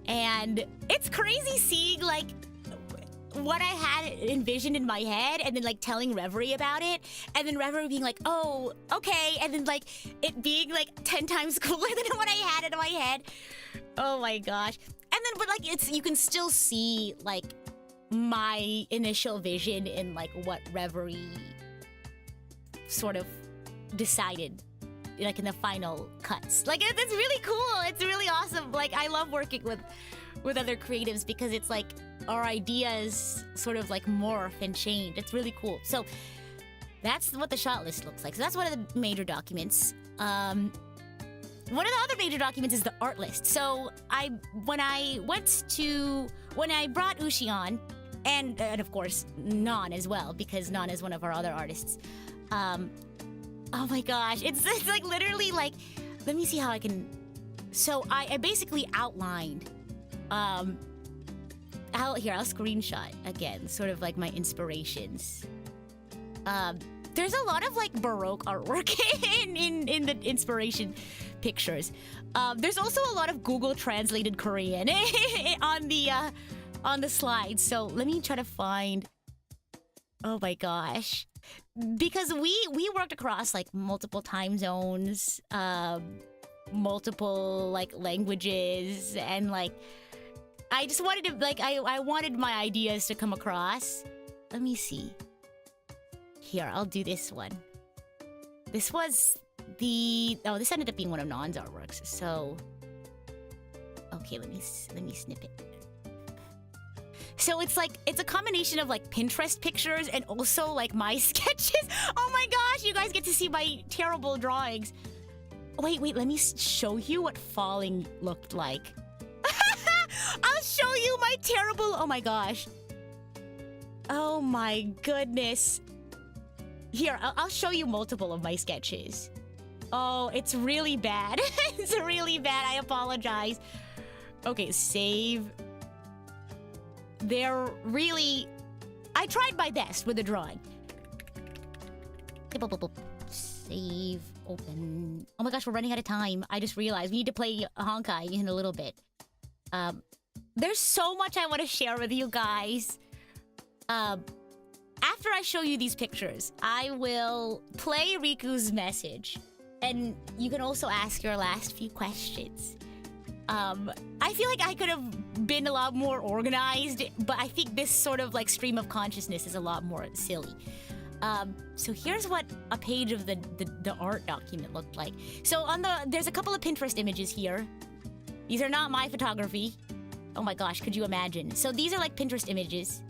And it's crazy seeing like what I had envisioned in my head and then like telling Reverie about it. And then Reverie being like, oh, okay. And then like it being like 10 times cooler than what I had in my head. Oh my gosh. And then, but like you can still see like my initial vision in like what Reverie sort of decided, like in the final cuts. Like it's really cool. It's really awesome. Like I love working with other creatives because it's like our ideas sort of like morph and change. It's really cool. So that's what the shot list looks like. So that's one of the major documents. One of the other major documents is the art list. So when I brought Ushi on, and of course Non as well, because Non is one of our other artists. Oh my gosh, it's like literally like, let me see how I can, so I basically outlined, I'll screenshot again, sort of like my inspirations. There's a lot of like Baroque artwork in the inspiration pictures. There's also a lot of Google translated Korean on the slides, so let me try to find, oh my gosh. Because we worked across like multiple time zones, multiple like languages, and like I just wanted to like I wanted my ideas to come across. Let me see. Here, I'll do this one. This was this ended up being one of Non's artworks. So okay, let me snip it. So it's a combination of like Pinterest pictures and also like my sketches. Oh my gosh, you guys get to see my terrible drawings. Wait, let me show you what Falling looked like. I'll show you my terrible, oh my gosh. Oh my goodness. Here, I'll show you multiple of my sketches. Oh, it's really bad. It's really bad. I apologize. Okay, save. They're really... I tried my best with the drawing. Save, open. Oh my gosh, we're running out of time. I just realized we need to play Honkai in a little bit. There's so much I want to share with you guys. After I show you these pictures, I will play Riku's message. And you can also ask your last few questions. I feel like I could have been a lot more organized, but I think this sort of like stream of consciousness is a lot more silly. So here's what a page of the art document looked like. So there's a couple of Pinterest images here. These are not my photography. Oh my gosh, could you imagine? So these are like Pinterest images.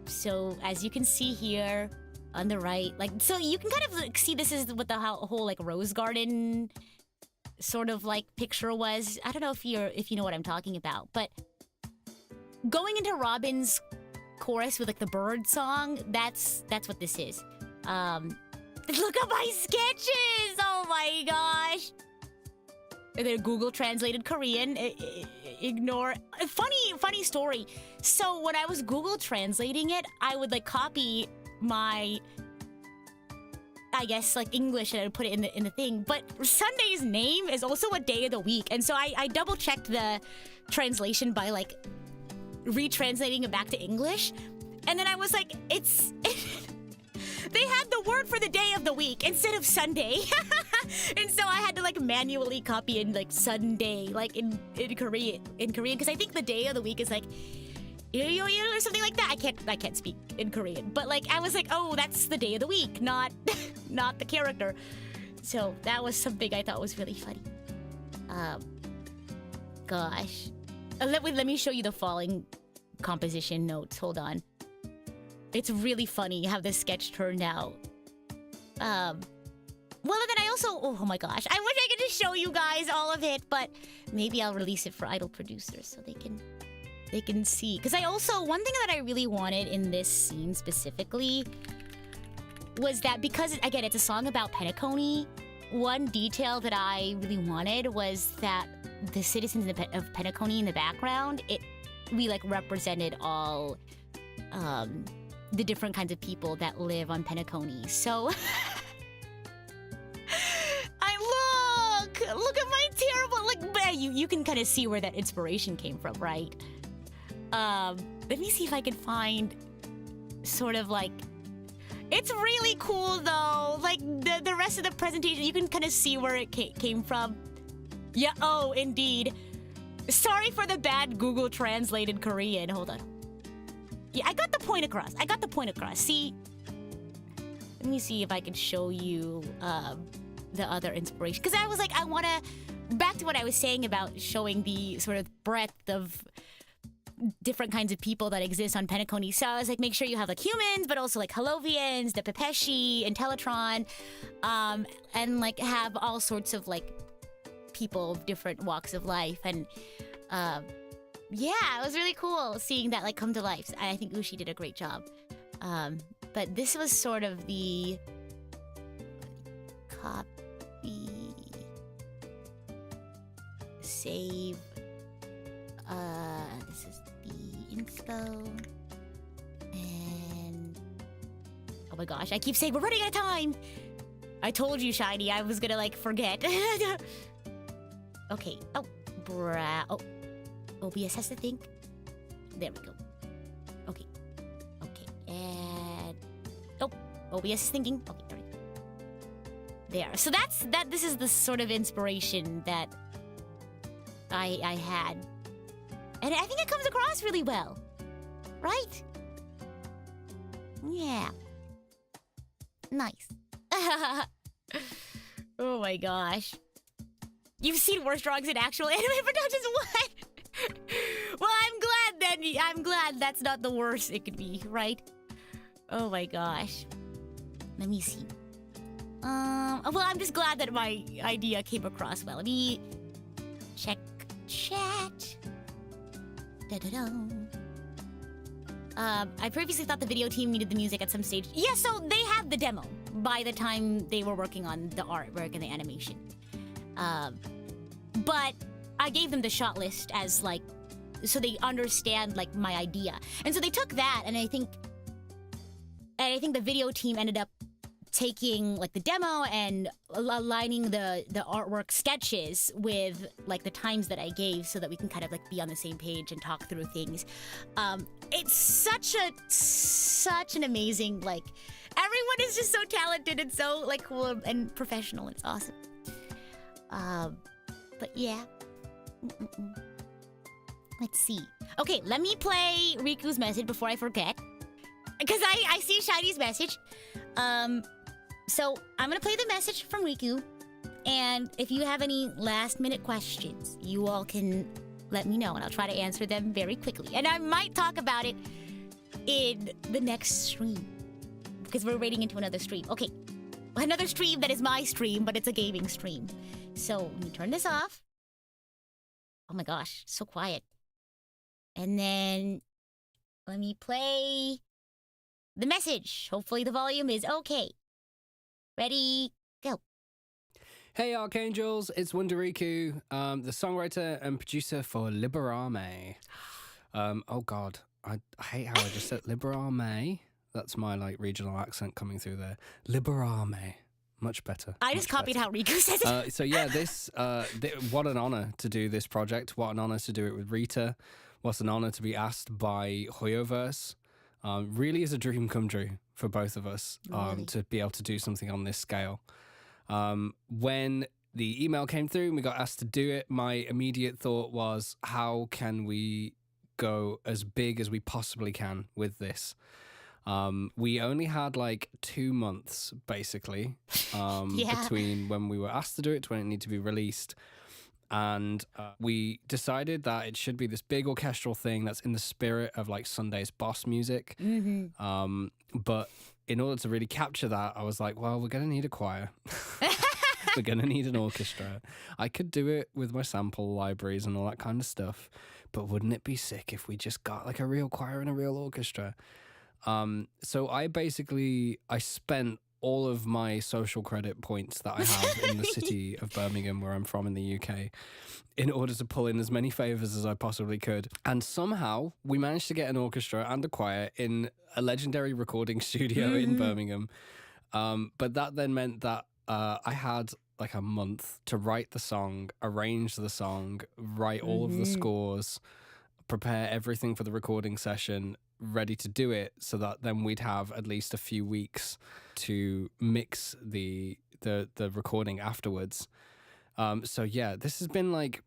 So as you can see here on the right, like, so you can kind of like, see this is what the whole like rose garden sort of like picture was. I don't know if you know what I'm talking about, but going into Robin's chorus with like the bird song, that's what this is. Look at my sketches! Oh my gosh! They're Google translated Korean. Ignore. Funny story. So when I was Google translating it, I would like copy my, I guess, like English, and I would put it in the thing. But Sunday's name is also a day of the week, and so I double checked the translation by like retranslating it back to English, and then I was like, they had the word for the day of the week instead of Sunday. And so I had to like manually copy in like Sunday, like in Korean, because I think the day of the week is like or something like that. I can't speak in Korean, but like I was like, oh, that's the day of the week, not the character. So that was something I thought was really funny. Gosh, let me show you the falling composition notes. Hold on. It's really funny how this sketch turned out. Well, and then I also... Oh my gosh. I wish I could just show you guys all of it, but maybe I'll release it for idol producers so they can see. Because I also... One thing that I really wanted in this scene specifically was that because, again, it's a song about Penacony, one detail that I really wanted was that the citizens of Penacony in the background, we like represented all the different kinds of people that live on Penacony. So... Look at my terrible, like, but you can kind of see where that inspiration came from, right? Let me see if I can find sort of like, it's really cool though. Like the rest of the presentation, you can kind of see where it came from. Yeah, oh, indeed. Sorry for the bad Google translated Korean. Hold on. Yeah, I got the point across. See? Let me see if I can show you, the other inspiration, because I was like, I want to back to what I was saying about showing the sort of breadth of different kinds of people that exist on Penacony. So I was like, make sure you have like humans, but also like Holovians, the Pepeshi, and Teletron, and like have all sorts of like people of different walks of life. And yeah, it was really cool seeing that like come to life. I think Ushi did a great job. But this was sort of the copy, save, this is the info, and oh my gosh, I keep saying we're running out of time. I told you, Shiny, I was gonna like forget. Okay, oh, OBS has to think. There we go. Okay, and OBS is thinking. Okay, there we go. There. So this is the sort of inspiration that I had. And I think it comes across really well. Right? Yeah. Nice. Oh my gosh. You've seen worse drawings in actual anime productions? What? Well, I'm glad that's not the worst it could be, right? Oh my gosh. Let me see. Well, I'm just glad that my idea came across well. Let me check chat. Da-da-da. I previously thought the video team needed the music at some stage. Yeah, so they had the demo by the time they were working on the artwork and the animation. But I gave them the shot list as like, so they understand like my idea. And so they took that, and I think the video team ended up taking like the demo and aligning the artwork sketches with like the times that I gave so that we can kind of like be on the same page and talk through things. It's such an amazing, like, everyone is just so talented and so like cool and professional. It's awesome. But yeah. Let's see. Okay, let me play Riku's message before I forget. Because I see Shiny's message. So I'm gonna play the message from Riku. And if you have any last minute questions, you all can let me know and I'll try to answer them very quickly. And I might talk about it in the next stream. Because we're waiting into another stream. Okay, another stream that is my stream, but it's a gaming stream. So let me turn this off. Oh my gosh, so quiet. And then let me play the message. Hopefully the volume is okay. Ready, go. Hey Archangels, it's Wunderiku, the songwriter and producer for Libera Me. Oh god, I hate how I just said Libera Me. That's my like regional accent coming through there. Libera Me. Much better. I just copied how Riku says it. So yeah, what an honor to do this project. What an honor to do it with Rita. What an honor to be asked by Hoyoverse. Really is a dream come true for both of us Really? to be able to do something on this scale. When the email came through and we got asked to do it, my immediate thought was, how can we go as big as we possibly can with this? We only had like 2 months basically between when we were asked to do it to when it needed to be released. And we decided that it should be this big orchestral thing that's in the spirit of like Sunday's boss music. Mm-hmm. But in order to really capture that, I was like, well, we're going to need a choir. We're going to need an orchestra. I could do it with my sample libraries and all that kind of stuff. But wouldn't it be sick if we just got like a real choir and a real orchestra? So I spent all of my social credit points that I have in the city of Birmingham, where I'm from in the UK, in order to pull in as many favors as I possibly could. And somehow we managed to get an orchestra and a choir in a legendary recording studio in Birmingham. But that then meant that I had like a month to write the song, arrange the song, write all of the scores, prepare everything for the recording session, ready to do it, so that then we'd have at least a few weeks to mix the recording afterwards. So yeah, this has been like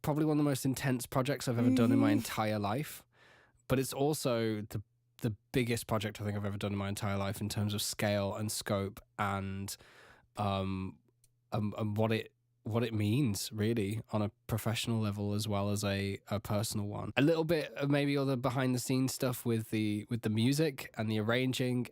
probably one of the most intense projects I've ever done in my entire life, but it's also the biggest project I think I've ever done in my entire life in terms of scale and scope and what it means really on a professional level as well as a personal one. A little bit of maybe other behind the scenes stuff with the music and the arranging.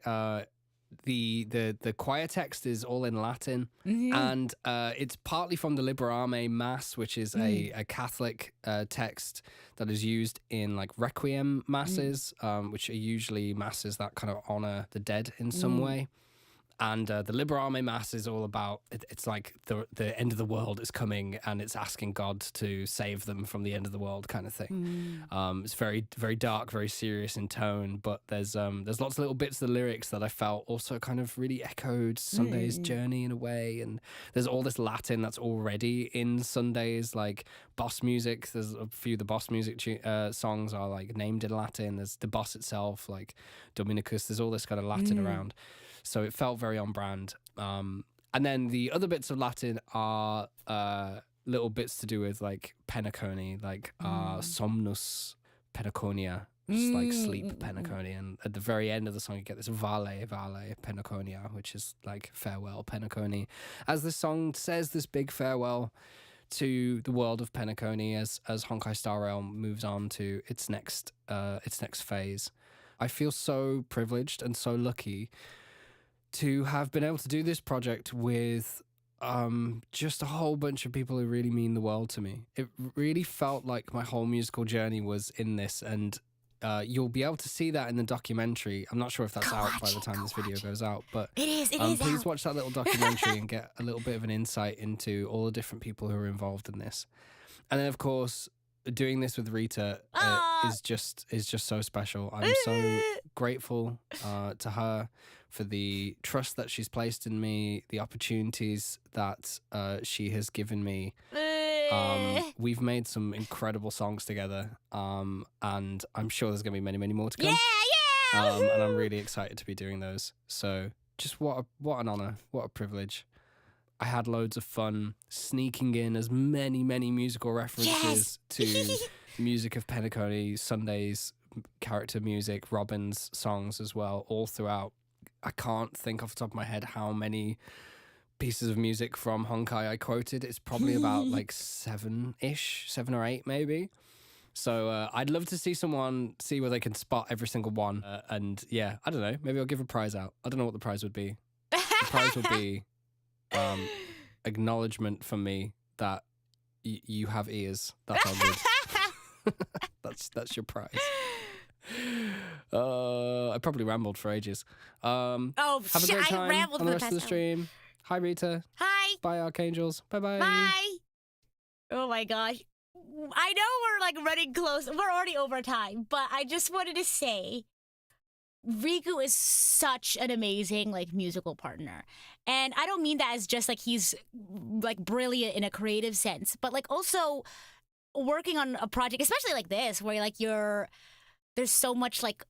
The choir text is all in Latin, and it's partly from the Libera Me Mass, which is a Catholic text that is used in like requiem masses, which are usually masses that kind of honor the dead in some way. And the Libera Me Mass is all about, it's like the end of the world is coming and it's asking God to save them from the end of the world kind of thing. It's very, very dark, very serious in tone, but there's lots of little bits of the lyrics that I felt also kind of really echoed Sunday's journey in a way. And there's all this Latin that's already in Sunday's like boss music. There's a few of the boss music songs are like named in Latin. There's the boss itself, like Dominicus. There's all this kind of Latin around. So it felt very on brand. And then the other bits of Latin are little bits to do with like penacony, like somnus penaconia, just like sleep penaconia. And at the very end of the song, you get this vale penaconia, which is like farewell penacony. As the song says, this big farewell to the world of penacony as Honkai Star Rail moves on to its next phase. I feel so privileged and so lucky to have been able to do this project with just a whole bunch of people who really mean the world to me. It really felt like my whole musical journey was in this, and you'll be able to see that in the documentary. I'm not sure if that's out by the time this video goes out, but it is please out. watch that little documentary and get a little bit of an insight into all the different people who are involved in this. And then, of course, doing this with Rita is just so special. I'm so grateful to her for the trust that she's placed in me, the opportunities that she has given me. We've made some incredible songs together, and I'm sure there's going to be many, many more to come. Yeah! And I'm really excited to be doing those. So just what an honor, what a privilege. I had loads of fun sneaking in as many musical references to the music of Penacony, Sunday's character music, Robin's songs as well, all throughout. I can't think off the top of my head how many pieces of music from Honkai I quoted. It's probably about like 7 or 8 maybe. So I'd love to see someone see where they can spot every single one. And yeah, I don't know, maybe I'll give a prize out. I don't know what the prize would be. The prize would be acknowledgement from me that you have ears. That's all good. That's your prize. I probably rambled for ages. Have a great time on the rest of the stream. Hi, Rita. Hi. Bye, Archangels. Bye-bye. Bye. Oh my gosh. I know we're like running close. We're already over time, but I just wanted to say Riku is such an amazing like musical partner. And I don't mean that as just like he's like brilliant in a creative sense, but like also working on a project, especially like this, where like there's so much like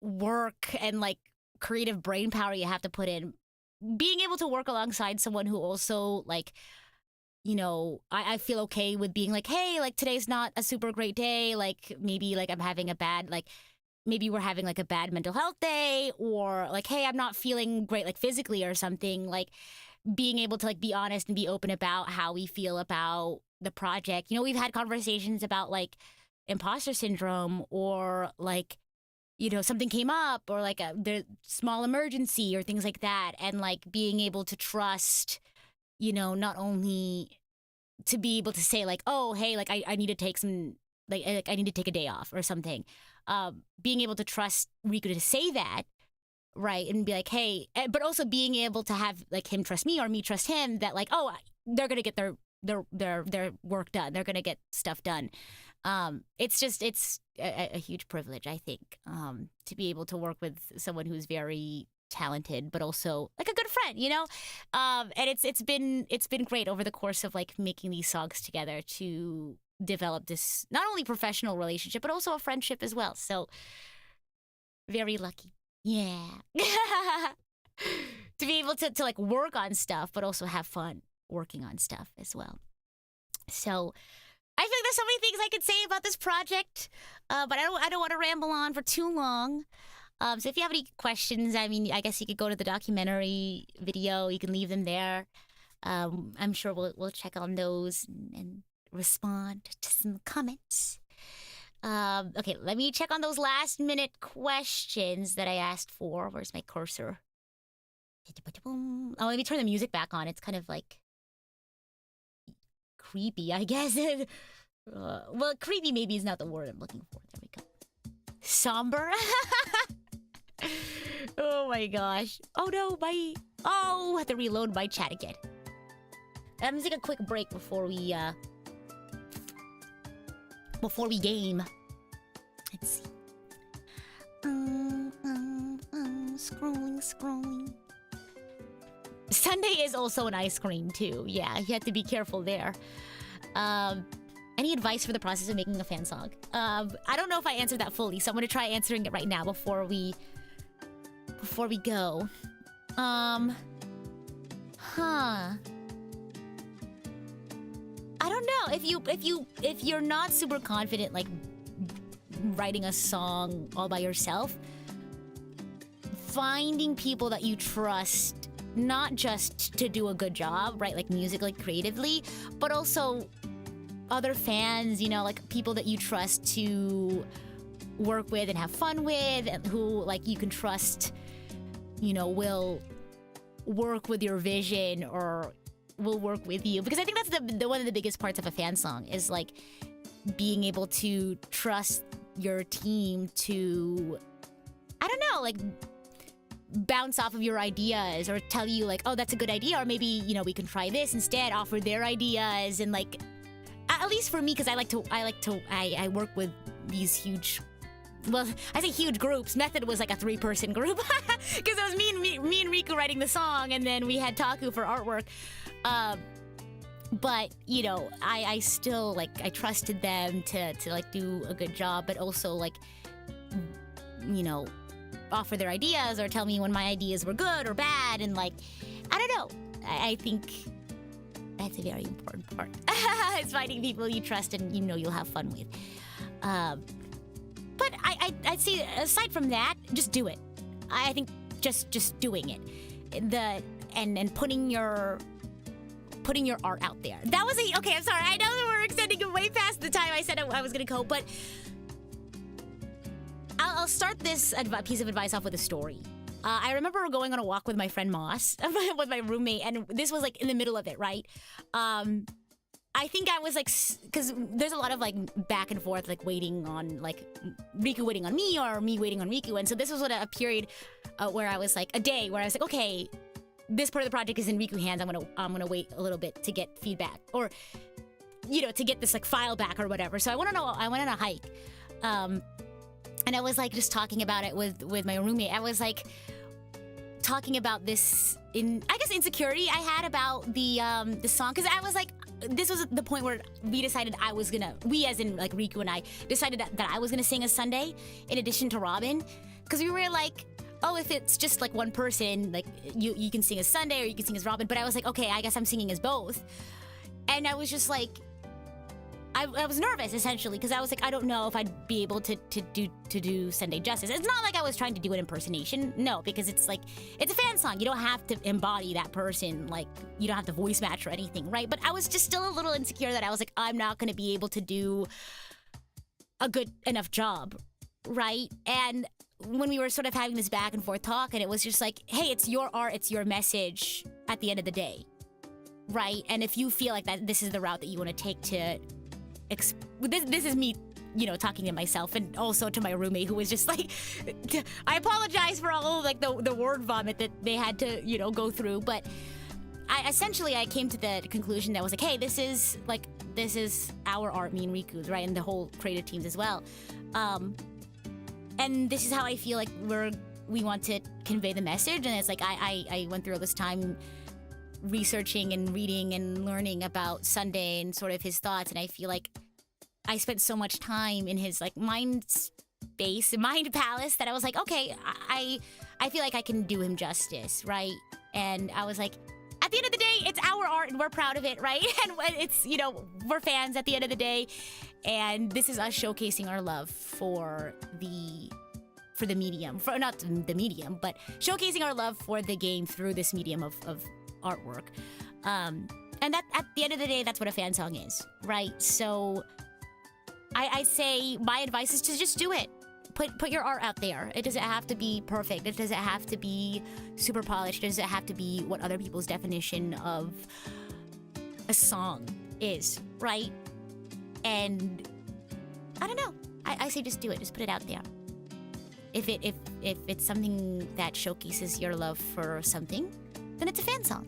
work and like creative brain power you have to put in. Being able to work alongside someone who also like, you know, I feel okay with being like, hey, like today's not a super great day. Like maybe like I'm having a bad, like maybe we're having like a bad mental health day, or like, hey, I'm not feeling great like physically or something. Like being able to like be honest and be open about how we feel about the project. You know, we've had conversations about like imposter syndrome, or like, you know, something came up, or like the small emergency or things like that. And like being able to trust, you know, not only to be able to say like, oh, hey, like I need to take some, like I need to take a day off or something. Being able to trust Riku to say that, right, and be like, hey, but also being able to have like him trust me or me trust him, that like, oh, they're gonna get their work done, they're gonna get stuff done. It's a huge privilege, I think, to be able to work with someone who's very talented, but also like a good friend, you know. And it's been great over the course of like making these songs together to develop this not only professional relationship but also a friendship as well. So very lucky, yeah. To be able to like work on stuff but also have fun working on stuff as well. So I feel like there's so many things I could say about this project, but I don't want to ramble on for too long. So if you have any questions, I mean, I guess you could go to the documentary video. You can leave them there. I'm sure we'll check on those and respond to some comments. Okay, let me check on those last minute questions that I asked for. Where's my cursor? Oh, let me turn the music back on. It's kind of like creepy, I guess. Well, creepy maybe is not the word I'm looking for. There we go. Somber? Oh my gosh. Oh no, I have to reload my chat again. I'm gonna take a quick break before we game. Let's see. Scrolling. Sunday is also an ice cream too. Yeah, you have to be careful there. Any advice for the process of making a fan song? I don't know if I answered that fully, so I'm gonna try answering it right now before we go. I don't know. If you're not super confident like writing a song all by yourself, finding people that you trust, not just to do a good job, right, like musically, creatively, but also other fans, you know, like people that you trust to work with and have fun with, and who like you can trust, you know, will work with your vision or will work with you. Because I think that's the one of the biggest parts of a fan song is like being able to trust your team to, I don't know, like bounce off of your ideas or tell you like, oh, that's a good idea, or maybe, you know, we can try this instead, offer their ideas. And like, at least for me, because I work with these huge, well, I say huge groups. Method was like a 3-person group because it was me and Riku writing the song, and then we had Taku for artwork. But you know, I still like, I trusted them to like do a good job, but also like, you know, offer their ideas or tell me when my ideas were good or bad. And like, I don't know, I think that's a very important part. It's finding people you trust and you know you'll have fun with. But I'd say aside from that, just do it. I think just doing it, and putting your art out there. That was okay. I'm sorry. I know that we're extending it way past the time I said I was gonna go, but I'll start this piece of advice off with a story. I remember going on a walk with my friend Moss, with my roommate, and this was like in the middle of it, right? I think I was like, because there's a lot of like back and forth, like waiting on like Riku waiting on me or me waiting on Riku. And so this was what a period where I was like, a day where I was like, okay, this part of the project is in Riku hands. I'm gonna wait a little bit to get feedback, or you know, to get this like file back or whatever. So I went on a hike, and I was like just talking about it with my roommate. I was like talking about this insecurity I had about the song, because I was like, this was the point where we decided we as in like Riku and I decided that I was gonna sing as Sunday in addition to Robin, because we were like, oh, if it's just like one person, like you can sing as Sunday or you can sing as Robin. But I was like, okay, I guess I'm singing as both. And I was just like, I was nervous essentially, because I was like, I don't know if I'd be able to do Sunday justice. It's not like I was trying to do an impersonation, no, because it's like, it's a fan song. You don't have to embody that person, like you don't have to voice match or anything, right? But I was just still a little insecure that I was like, I'm not gonna be able to do a good enough job, right? And when we were sort of having this back and forth talk, and it was just like, hey, it's your art, it's your message at the end of the day, right? And if you feel like that this is the route that you want to take to this is me, you know, talking to myself and also to my roommate, who was just like, I apologize for all like the word vomit that they had to, you know, go through. But I came to the conclusion that was like, hey, this is our art, me and Riku's, right? And the whole creative teams as well. And this is how I feel like we want to convey the message. And it's like, I went through all this time researching and reading and learning about Sunday and sort of his thoughts, and I feel like I spent so much time in his like mind palace, that I was like, okay, I feel like I can do him justice, right? And I was like, at the end of the day, it's our art and we're proud of it, right? And it's, you know, we're fans at the end of the day, and this is us showcasing our love for the medium, not the medium, but showcasing our love for the game through this medium of artwork. And that, at the end of the day, that's what a fan song is, right? So I say my advice is to just do it. Put your art out there. It doesn't have to be perfect. It doesn't have to be super polished. It doesn't have to be what other people's definition of a song is, right? And I don't know. I say just do it. Just put it out there. If it's something that showcases your love for something, then it's a fan song.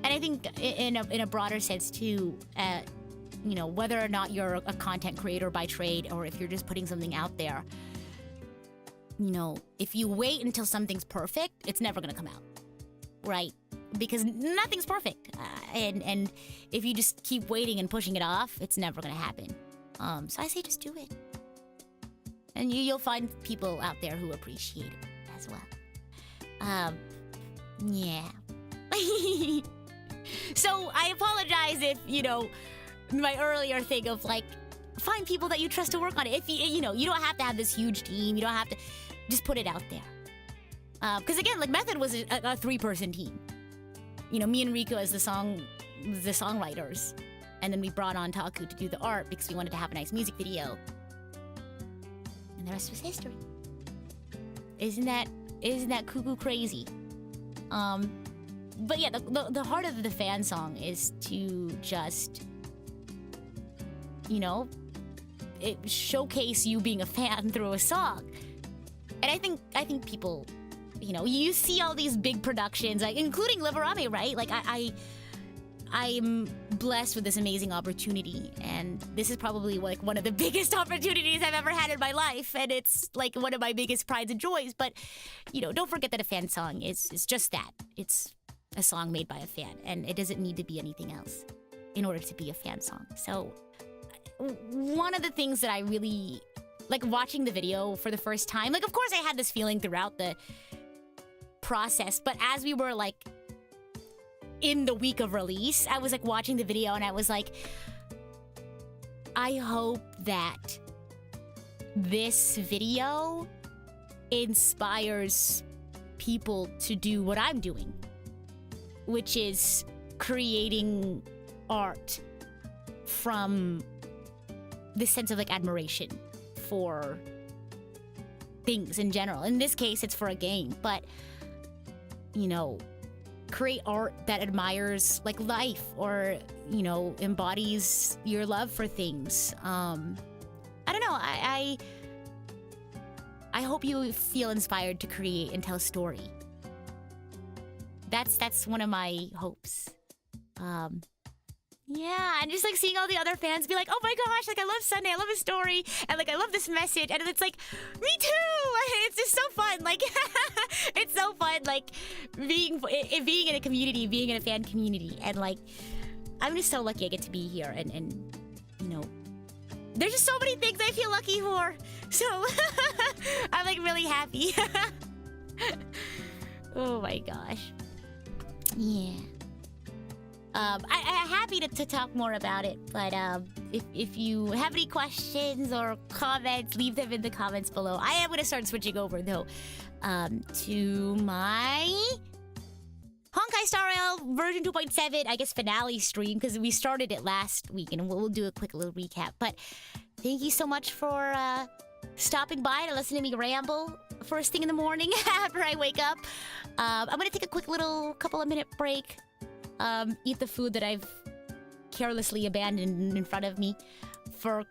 And I think in a broader sense too, you know, whether or not you're a content creator by trade, or if you're just putting something out there, you know, if you wait until something's perfect, it's never gonna come out, right? Because nothing's perfect, and if you just keep waiting and pushing it off, it's never gonna happen. So I say just do it, and you'll find people out there who appreciate it as well. Yeah. So I apologize if, you know, my earlier thing of like, find people that you trust to work on it. If you know, you don't have to have this huge team. You don't have to, just put it out there. Because again, like Method was a 3-person team. You know, me and Riku as the songwriters, and then we brought on Taku to do the art because we wanted to have a nice music video. And the rest was history. Isn't that cuckoo crazy? But yeah, the heart of the fan song is to just, you know, showcase you being a fan through a song. And I think people, you know, you see all these big productions, like including Libera Me, right? Like I'm blessed with this amazing opportunity, and this is probably like one of the biggest opportunities I've ever had in my life, and it's like one of my biggest prides and joys. But, you know, don't forget that a fan song is just that. It's a song made by a fan, and it doesn't need to be anything else in order to be a fan song. So one of the things that I really like watching the video for the first time, like of course I had this feeling throughout the process, but as we were like in the week of release, I was like watching the video and I was like, I hope that this video inspires people to do what I'm doing, which is creating art from this sense of like admiration for things in general. In this case, it's for a game, but you know, create art that admires like life, or you know, embodies your love for things. I don't know. I hope you feel inspired to create and tell a story. That's one of my hopes. Yeah, and just like seeing all the other fans be like, oh my gosh, like I love Sunday, I love his story, and like I love this message, and it's like, me too. It's just so fun. Like it's so fun, like being in a community, being in a fan community, and like I'm just so lucky I get to be here, and you know, there's just so many things I feel lucky for. So I'm like really happy. Oh my gosh. Yeah. I'm happy to talk more about it, but if you have any questions or comments, leave them in the comments below. I am going to start switching over, though, to my Honkai Star Rail version 2.7, I guess, finale stream, because we started it last week, and we'll do a quick little recap. But thank you so much for stopping by to listen to me ramble first thing in the morning after I wake up. I'm going to take a quick little couple of minute break. Eat the food that I've carelessly abandoned in front of me for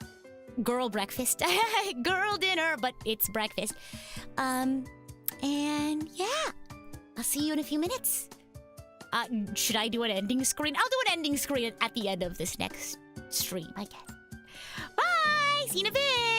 girl breakfast. Girl dinner, but it's breakfast. And yeah, I'll see you in a few minutes. Should I do an ending screen? I'll do an ending screen at the end of this next stream, I guess. Bye! See you in a bit!